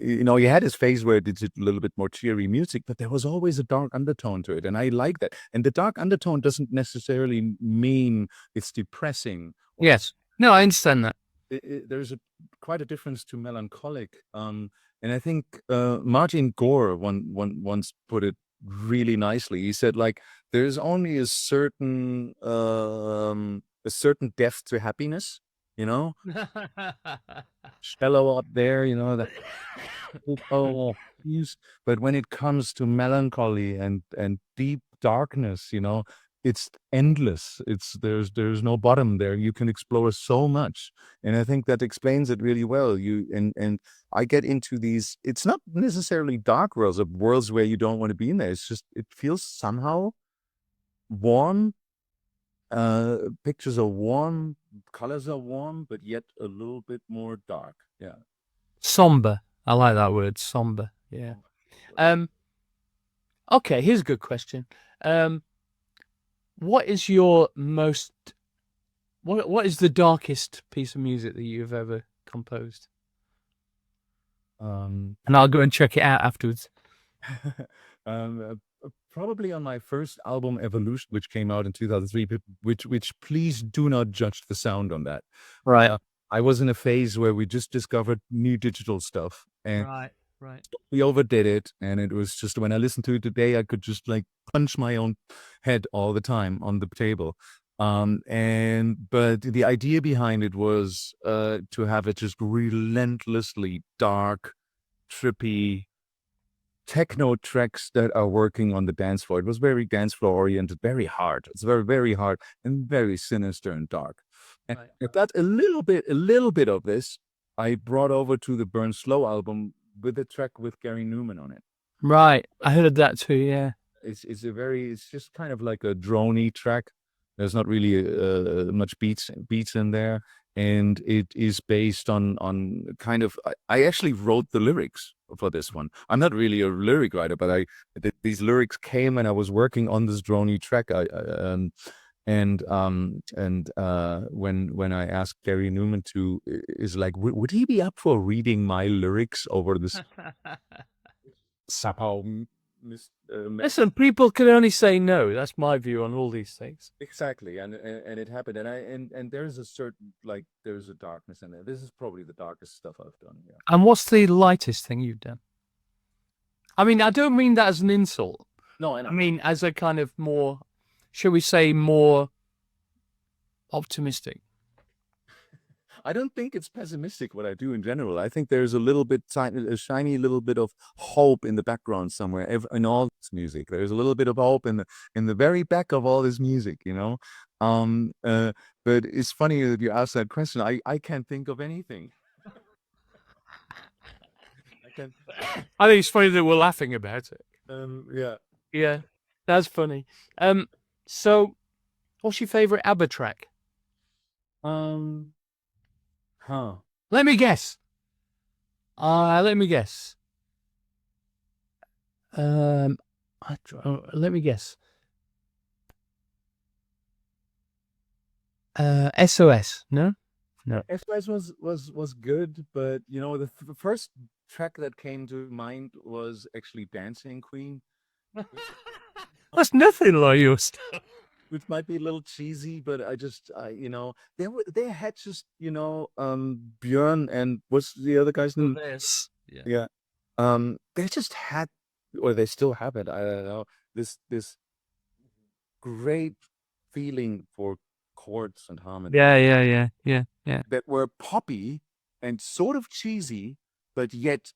he had his phase where it did a little bit more cheery music, but there was always a dark undertone to it, and I like that. And the dark undertone doesn't necessarily mean it's depressing. Yes. No, I understand that. There's quite a difference to melancholic. And I think Martin Gore once put it really nicely. He said, like, there's only a certain depth to happiness, shallow up there, that oh, but when it comes to melancholy and deep darkness, it's endless. There's no bottom there. You can explore so much, and I think that explains it really well. And I get into these. It's not necessarily dark worlds, or worlds where you don't want to be in there. It's just it feels somehow warm. Pictures are warm, colors are warm, but yet a little bit more dark. Yeah. Somber. I like that word, somber. Yeah. Okay, here's a good question. What is your most what is the darkest piece of music that you've ever composed? And I'll go and check it out afterwards. Probably on my first album, Evolution, which came out in 2003, which please do not judge the sound on that. Right. I was in a phase where we just discovered new digital stuff, and Right. we overdid it. And it was just, when I listened to it today, I could just like punch my own head all the time on the table. But the idea behind it was to have it just relentlessly dark, trippy techno tracks that are working on the dance floor. It was very dance floor oriented, very hard. It's very, very hard and very sinister and dark. And that a little bit of this I brought over to the Burn Slow album with a track with Gary Newman on it. Right. I heard that too, yeah. It's just kind of like a droney track. There's not really much beats in there. And it is based on kind of, I actually wrote the lyrics for this one. I'm not really a lyric writer, but these lyrics came and I was working on this droney track. When I asked Gary Newman to, is like, would he be up for reading my lyrics over this somehow? Listen, people can only say no. That's my view on all these things. Exactly, and it happened, and there's a certain, like, there's a darkness in there. This is probably the darkest stuff I've done. Yeah. And what's the lightest thing you've done? I mean, I don't mean that as an insult. No, I know. I mean as a kind of more, shall we say, more optimistic. I don't think it's pessimistic what I do in general. I think there's a shiny little bit of hope in the background somewhere in all this music. There's a little bit of hope in the very back of all this music, But it's funny that you asked that question. I can't think of anything. I think it's funny that we're laughing about it. Yeah. Yeah, that's funny. So, what's your favorite ABBA track? Let me guess. Let me guess. SOS. No. SOS was good, but the first track that came to mind was actually Dancing Queen. That's nothing like your stuff. Which might be a little cheesy, but they had just Björn and what's the other guy's name? Yeah. They just had, or they still have it, I don't know, this great feeling for chords and harmony. Yeah. That were poppy and sort of cheesy, but yet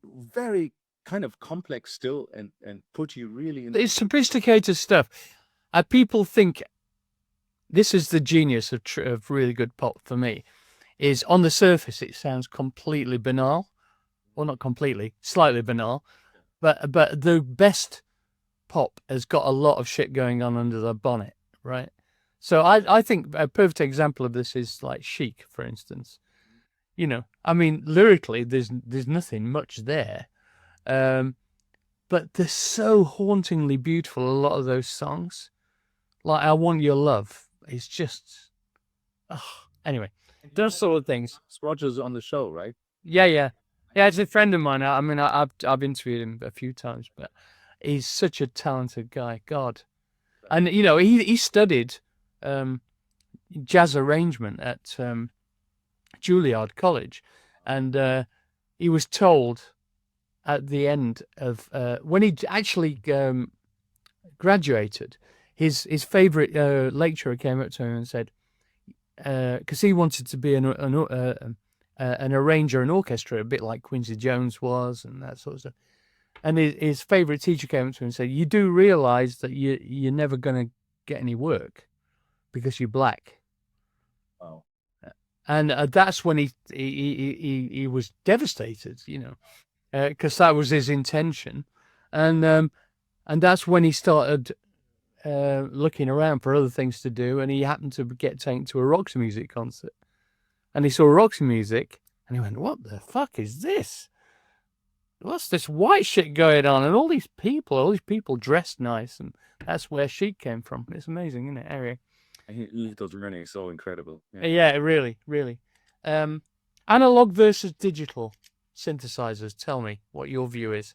very kind of complex still, and put you really in. It's sophisticated stuff. People think this is the genius of really good pop for me, is on the surface it sounds completely banal. Well, not completely, slightly banal, but the best pop has got a lot of shit going on under the bonnet, right? So I think a perfect example of this is like Chic, for instance. You know, I mean, lyrically, there's nothing much there, um, but they're so hauntingly beautiful. A lot of those songs, like "I Want Your Love," is just, anyway, those sort of things. Roger's on the show, right? Yeah, yeah, yeah. It's a friend of mine. I mean, I've interviewed him a few times, but he's such a talented guy. God, and you know, he studied um, jazz arrangement at Juilliard College, and he was told at the end of when he actually graduated, his favorite lecturer came up to him and said, because he wanted to be an arranger, an orchestra, a bit like Quincy Jones was, and that sort of stuff. And his favorite teacher came up to him and said, "You do realize that you're never going to get any work because you're black." Wow. And that's when he was devastated, you know, because that was his intention, and that's when he started looking around for other things to do, and he happened to get taken to a Roxy Music concert, and he saw Roxy Music, and he went, "What the fuck is this? What's this white shit going on? And all these people dressed nice," and that's where Chic came from. It's amazing, isn't it, Eric? He does running so incredible. Yeah, really, really. Analog versus digital synthesizers. Tell me what your view is.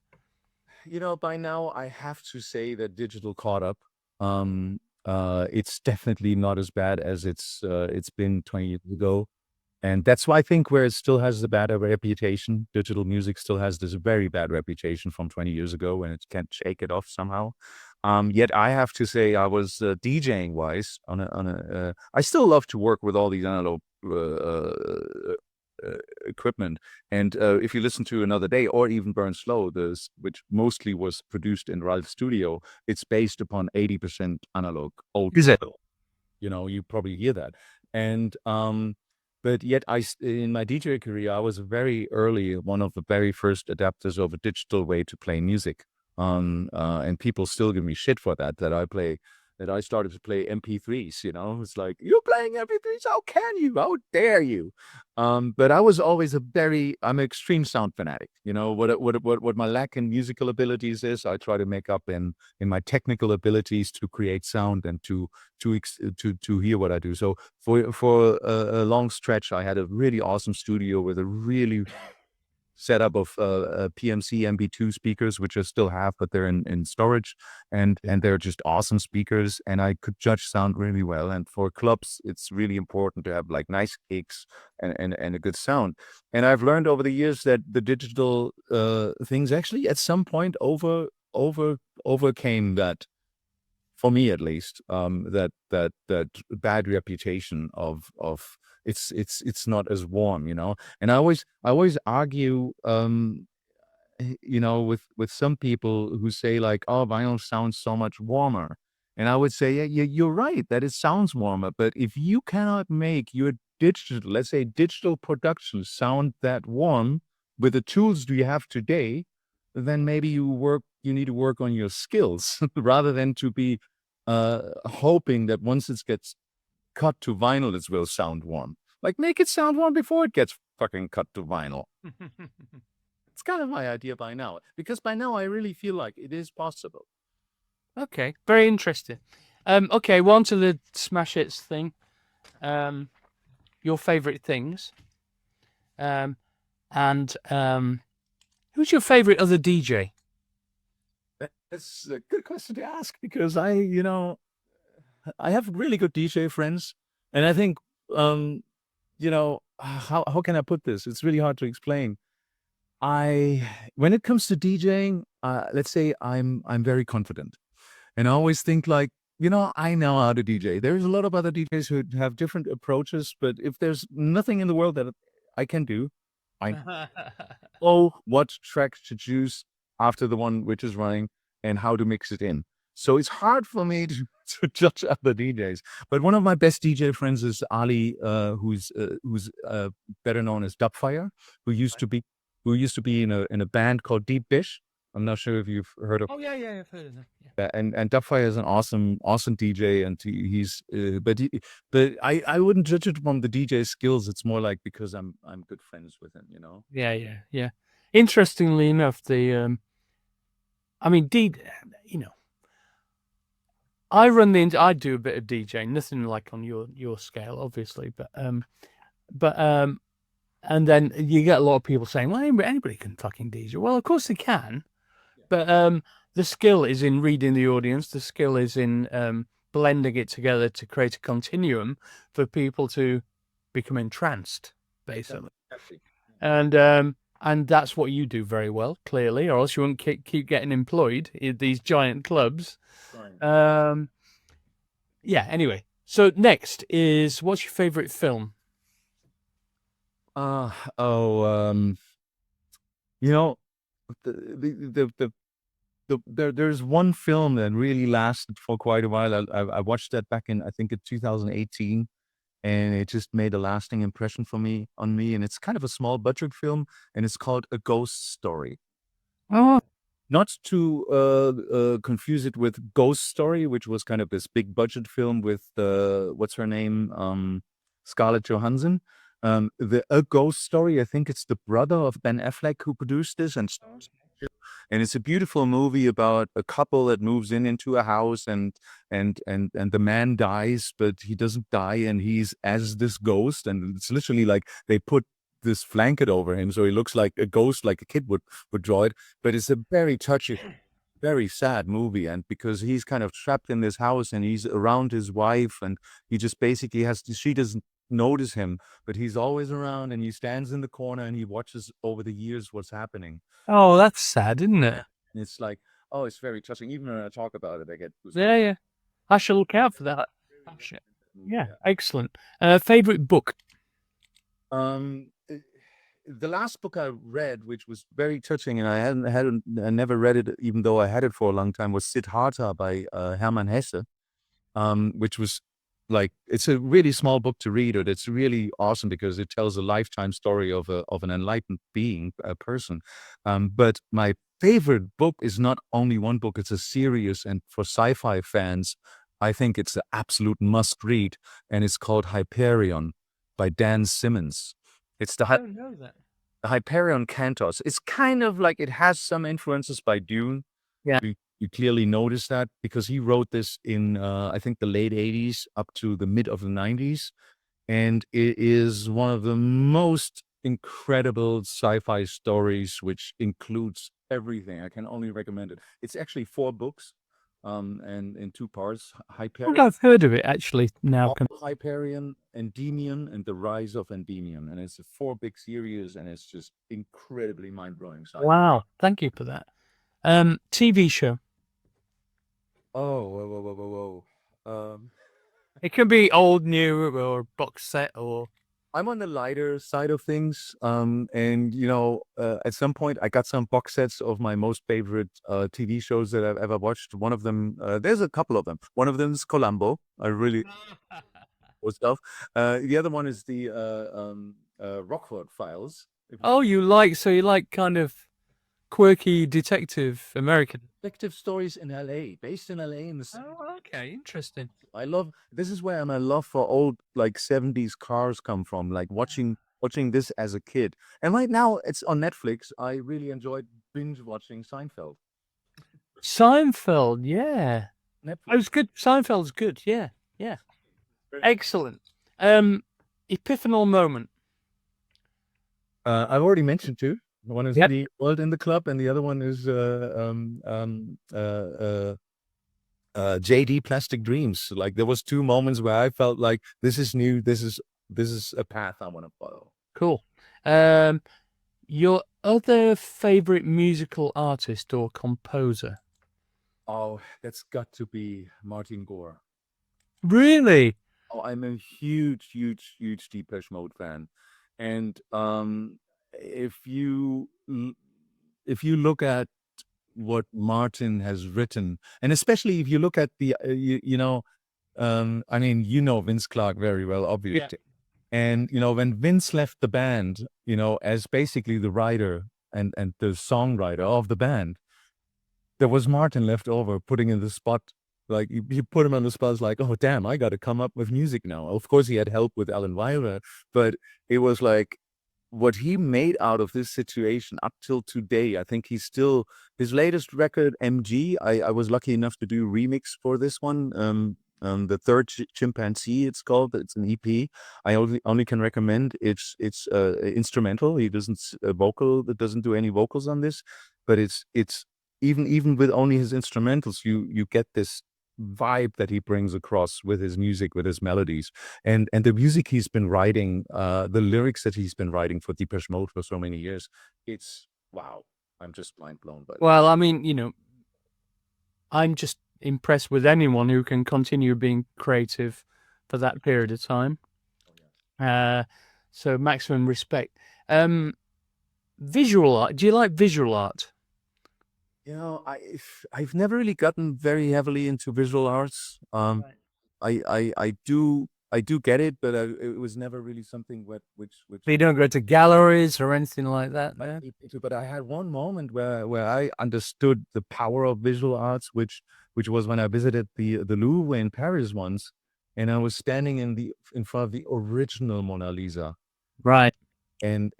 You know, by now I have to say that digital caught up. It's definitely not as bad as it's been 20 years ago. And that's why I think where it still has the bad reputation, digital music still has this very bad reputation from 20 years ago, and it can't shake it off somehow. Yet I have to say, I was DJing wise I still love to work with all these analog equipment. And if you listen to Another Day or even Burn Slow, which mostly was produced in Ralph's studio, it's based upon 80% analog old. Is it? You know, you probably hear that. And but yet in my DJ career, I was very early, one of the very first adapters of a digital way to play music. And people still give me shit for that I started to play MP3s, you know. It's like, "You're playing MP3s, how can you? How dare you?" But I was always I'm an extreme sound fanatic. You know, what my lack in musical abilities is, I try to make up in my technical abilities to create sound and to hear what I do. So for a long stretch, I had a really awesome studio with a really setup of PMC MB2 speakers, which I still have, but they're in storage, and they're just awesome speakers, and I could judge sound really well. And for clubs, it's really important to have like nice gigs and a good sound. And I've learned over the years that the digital things actually at some point overcame that, for me at least, that bad reputation of it's not as warm, you know. And I always argue, you know, with some people who say like, "Oh, vinyl sounds so much warmer," and I would say, yeah, you're right that it sounds warmer, but if you cannot make your digital, let's say digital production, sound that warm with the tools you have today, then maybe you need to work on your skills rather than to be hoping that once it gets cut to vinyl, it will sound warm. Like, make it sound warm before it gets fucking cut to vinyl. It's kind of my idea by now, because by now I really feel like it is possible. Okay, very interesting. Okay, well, on to the smash hits thing. Your favorite things. And who's your favorite other DJ? That's a good question to ask, because you know, I have really good DJ friends, and I think, you know, how can I put this? It's really hard to explain. When it comes to DJing, let's say I'm very confident, and I always think like, you know, I know how to DJ. There's a lot of other DJs who have different approaches, but if there's nothing in the world that I can do, I know what track to choose after the one which is running and how to mix it in. So it's hard for me to judge other DJs. But one of my best DJ friends is Ali, who's better known as Dubfire, who used to be in a band called Deep Dish. I'm not sure if you've heard of. Oh yeah, I've heard of them. Yeah. And Dubfire is an awesome DJ, and he's but I wouldn't judge it from the DJ skills. It's more like because I'm good friends with him, you know. Yeah. Interestingly enough, I mean, you know, I do a bit of DJing, nothing like on your scale, obviously, but and then you get a lot of people saying, well, anybody can fucking DJ. Well, of course they can, but the skill is in reading the audience. The skill is in blending it together to create a continuum for people to become entranced, basically. And that's what you do very well, clearly, or else you won't keep getting employed in these giant clubs. Yeah. Anyway, so next is, what's your favorite film? You know, there's one film that really lasted for quite a while. I watched that back in, I think, in 2018, and it just made a lasting impression on me. And it's kind of a small budget film, and it's called A Ghost Story. Oh, Not to confuse it with Ghost Story, which was kind of this big budget film with what's her name, Scarlett Johansson. A Ghost Story, I think it's the brother of Ben Affleck who produced this, and it's a beautiful movie about a couple that moves into a house, and the man dies, but he doesn't die, and he's as this ghost, and it's literally like they put this blanket over him, so he looks like a ghost, like a kid would draw it. But it's a very touchy, very sad movie, and because he's kind of trapped in this house, and he's around his wife, and he just basically she doesn't notice him, but he's always around, and he stands in the corner, and he watches over the years what's happening. Oh, that's sad, isn't it? And it's like, oh, it's very touching. Even when I talk about it, I get goosebumps. Yeah. I shall look out for that. Oh, shit. Yeah, excellent. Favorite book? The last book I read, which was very touching, and I never read it, even though I had it for a long time, was Siddhartha by Hermann Hesse, which was like, it's a really small book to read, but it's really awesome because it tells a lifetime story of an enlightened being, a person. But my favorite book is not only one book; it's a series, and for sci-fi fans, I think it's an absolute must-read, and it's called Hyperion by Dan Simmons. It's I don't know that. the Hyperion Cantos. It's kind of like, it has some influences by Dune. Yeah. You clearly notice that because he wrote this in, I think, the late 80s up to the mid of the 90s. And it is one of the most incredible sci-fi stories, which includes everything. I can only recommend it. It's actually 4 books, and in 2 parts. I think I've heard of it, actually, now. Hyperion, Endymion, and the Rise of Endymion. And it's a 4 big series, and it's just incredibly mind-blowing sci-fi. Wow, thank you for that. TV show. Oh, whoa. It can be old, new, or box set, or... I'm on the lighter side of things. And at some point I got some box sets of my most favorite TV shows that I've ever watched. One of them, there's a couple of them. One of them is Columbo. I really stuff. The other one is the Rockford Files. Oh, you like kind of quirky detective American detective stories in LA, based in LA in the Oh, okay, interesting. This is where my love for old, like, 70s cars come from, like watching this as a kid. And right now it's on Netflix. I really enjoyed binge watching Seinfeld. Yeah. Netflix. It was good. Seinfeld's good. Yeah. Excellent. Epiphanal moment. I've already mentioned 2. One is The World in the Club, and the other one is JD Plastic Dreams. Like, there was 2 moments where I felt like this is new. This is a path I want to follow. Cool. Your other favorite musical artist or composer? Oh, that's got to be Martin Gore. Really? Oh, I'm a huge Depeche Mode fan, and if you look at what Martin has written, and especially if you look at the I mean, Vince Clarke very well, obviously. And when Vince left the band, as basically the writer and the songwriter of the band, there was Martin left over, putting in the spot. Like you put him on the spot. It's like, oh damn, I got to come up with music now. Of course, he had help with Alan Weiler, but it was like what he made out of this situation up till today. I think he's still his latest record, MG. I was lucky enough to do remix for this one. The third chimpanzee, it's called. It's an EP. I only can recommend. It's instrumental. He doesn't vocal. That doesn't do any vocals on this, but it's even with only his instrumentals, you get this vibe that he brings across with his music, with his melodies, and the music he's been writing, the lyrics that he's been writing for Depeche Mode for so many years. It's wow. I'm just mind blown by that. Well, I mean, I'm just impressed with anyone who can continue being creative for that period of time. So maximum respect. Visual art. Do you like visual art? I've never really gotten very heavily into visual arts. I do get it, but it was never really something which. But you don't go to galleries or anything like that, man? But I had one moment where I understood the power of visual arts, which was when I visited the Louvre in Paris once, and I was standing in front of the original Mona Lisa. Right. And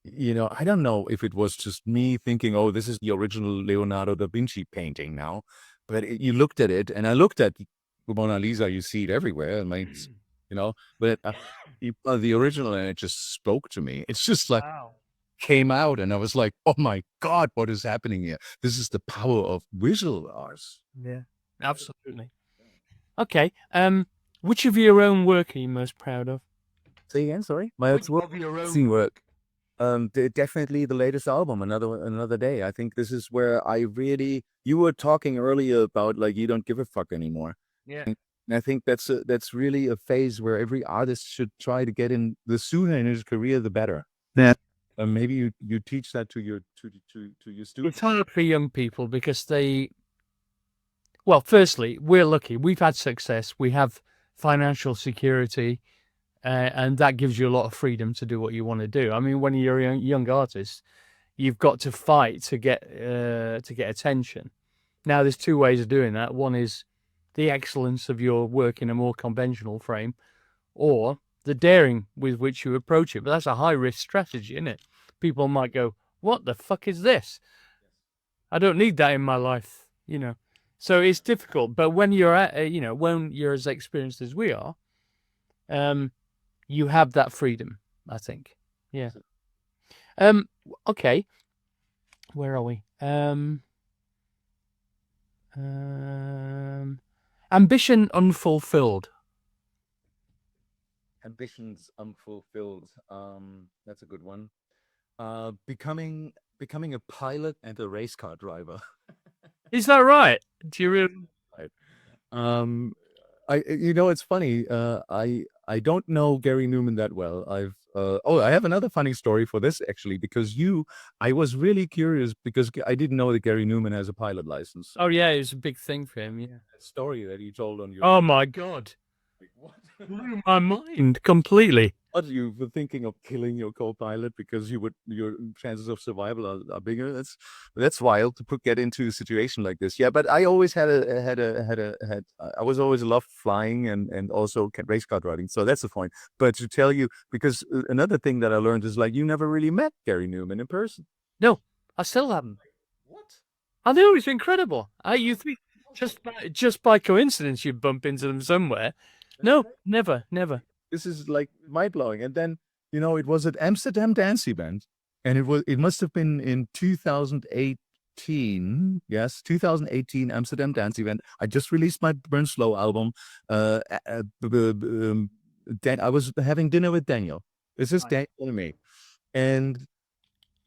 I don't know if it was just me thinking, oh, this is the original Leonardo da Vinci painting now, but you looked at it, and I looked at the Mona Lisa. You see it everywhere, but the original, and it just spoke to me. It's just like came out, and I was like, oh my God, what is happening here? This is the power of visual arts. Yeah, absolutely. Okay. Which of your own work are you most proud of? Say again, sorry. My own work. Definitely the latest album, another day. I think this is where I really. You were talking earlier about like you don't give a fuck anymore. Yeah. And I think that's really a phase where every artist should try to get in. The sooner in his career, the better. Yeah. Maybe you teach that to your students. It's hard for young people because well, firstly, we're lucky. We've had success. We have financial security. And that gives you a lot of freedom to do what you want to do. I mean, when you're a young artist, you've got to fight to get attention. Now, there's two ways of doing that. One is the excellence of your work in a more conventional frame, or the daring with which you approach it. But that's a high-risk strategy, isn't it? People might go, what the fuck is this? I don't need that in my life, So it's difficult. But when you're when you're as experienced as we are, you have that freedom, I think. Yeah. Okay. Where are we? Ambition unfulfilled. Ambitions unfulfilled. That's a good one. Becoming a pilot and a race car driver. Is that right? Do you really? Right. It's funny. I don't know Gary Newman that well. I have another funny story for this actually, because I was really curious because I didn't know that Gary Newman has a pilot license. Oh yeah, it was a big thing for him. Yeah. That story that he told on your. Oh my God. What? Blew my mind completely. What, you were thinking of killing your co-pilot because your chances of survival are bigger? That's wild to get into a situation like this. Yeah, but I always I was always loved flying and also race car driving. So that's the point. But to tell you, because another thing that I learned is like you never really met Gary Newman in person. No, I still haven't. What? I know, it's incredible. You think just by coincidence you bump into them somewhere? No, never. This is like mind blowing. And then it was at Amsterdam Dance Event, and it must have been in 2018. Yes, 2018 Amsterdam Dance Event. I just released my Burn Slow album. I was having dinner with Daniel. This is Daniel and me, and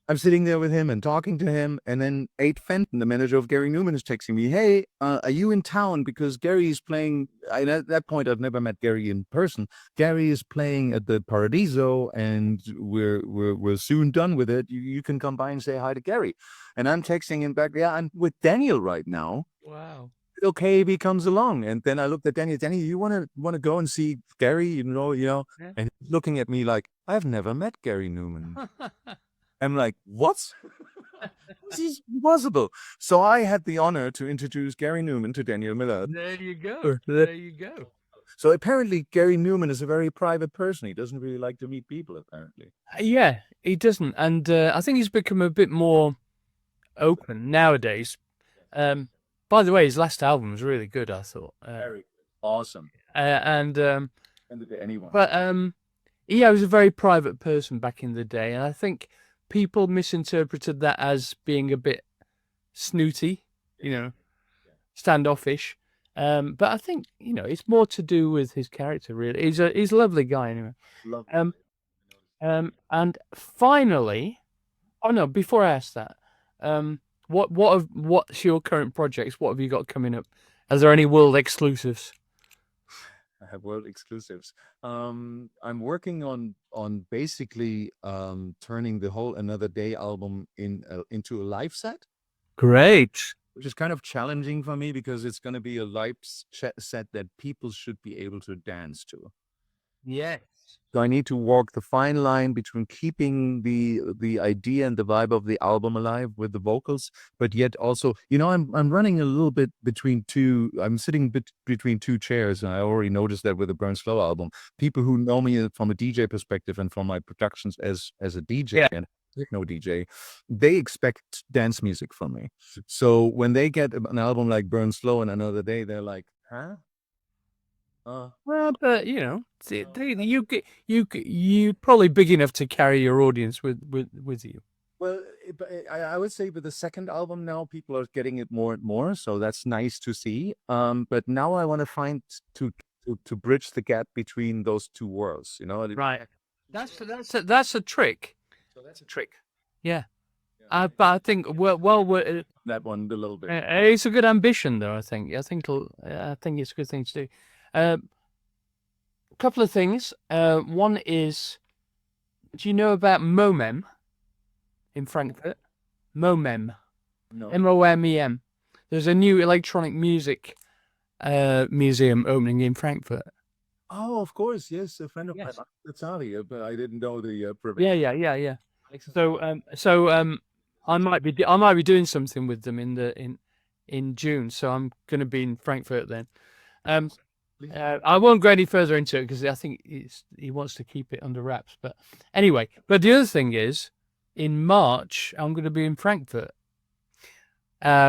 I'm sitting there with him and talking to him, and then Ade Fenton, the manager of Gary Newman, is texting me, "Hey, are you in town? Because Gary is playing." At that point, I've never met Gary in person. Gary is playing at the Paradiso, and we're soon done with it. You can come by and say hi to Gary. And I'm texting him back, "Yeah, I'm with Daniel right now." Wow. Okay, if he comes along. And then I looked at Daniel. Daniel, you want to go and see Gary? Yeah. And he's looking at me like, I've never met Gary Newman. I'm like, what? This is impossible. So I had the honor to introduce Gary Newman to Daniel Miller. There you go. There you go. So apparently Gary Newman is a very private person. He doesn't really like to meet people, apparently. Yeah, he doesn't, and I think he's become a bit more open nowadays. By the way, his last album was really good, I thought. Very awesome. And Anyone. but yeah, he was a very private person back in the day, and I think people misinterpreted that as being a bit snooty, you know, standoffish. But I think it's more to do with his character. Really, he's a lovely guy anyway. And finally, oh no, before I ask that, what's your current projects? What have you got coming up? Are there any world exclusives? I have world exclusives. I'm working on basically turning the whole Another Day album into a live set. Great. Which is kind of challenging for me because it's going to be a live set that people should be able to dance to. Yes. So I need to walk the fine line between keeping the idea and the vibe of the album alive with the vocals, but yet also, I'm running a little bit between two. I'm sitting between two chairs, and I already noticed that with the Burn Slow album. People who know me from a DJ perspective and from my productions as a DJ and techno DJ, they expect dance music from me. So when they get an album like Burn Slow and Another Day, they're like, huh? Well, but you probably big enough to carry your audience with you. Well, I would say with the second album now, people are getting it more and more, so that's nice to see. But now I want to find to bridge the gap between those two worlds. Right. That's a trick. So that's a trick. Yeah. But I think That one a little bit. It's a good ambition, though. I think it's a good thing to do. A couple of things. One is, do you know about MOMEM in Frankfurt? MOMEM. No. MOMEM. There's a new electronic music museum opening in Frankfurt. Oh, of course, yes. A friend of mine, but I didn't know the. Yeah. So I might be doing something with them in June. So I'm going to be in Frankfurt then. I won't go any further into it because I think he wants to keep it under wraps. But anyway, the other thing is, in March I'm going to be in Frankfurt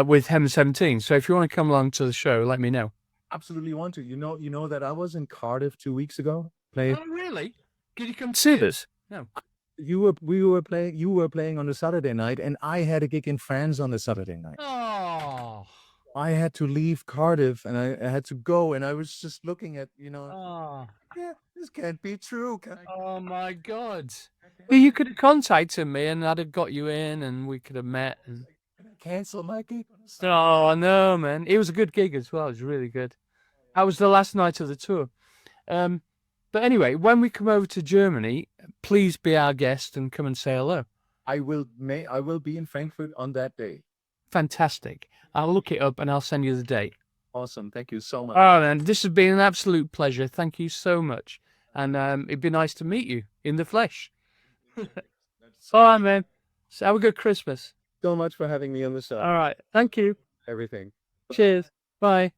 with Hem 17. So if you want to come along to the show, let me know. Absolutely want to. You know that I was in Cardiff 2 weeks ago. Oh, really? Did you come see this? No. You were playing on a Saturday night, and I had a gig in France on the Saturday night. Oh. I had to leave Cardiff, and I had to go, and I was just looking at, Oh. Yeah, this can't be true. Oh my God! Well, you could have contacted me, and I'd have got you in, and we could have met. And cancel my gig. Oh no, man! It was a good gig as well. It was really good. That was the last night of the tour. But anyway, when we come over to Germany, please be our guest and come and say hello. I will be in Frankfurt on that day. Fantastic. I'll look it up and I'll send you the date. Awesome. Thank you so much. Oh, man, this has been an absolute pleasure. Thank you so much. And it'd be nice to meet you in the flesh. All right, man. So have a good Christmas. So much for having me on the show. All right. Thank you. Everything. Cheers. Bye.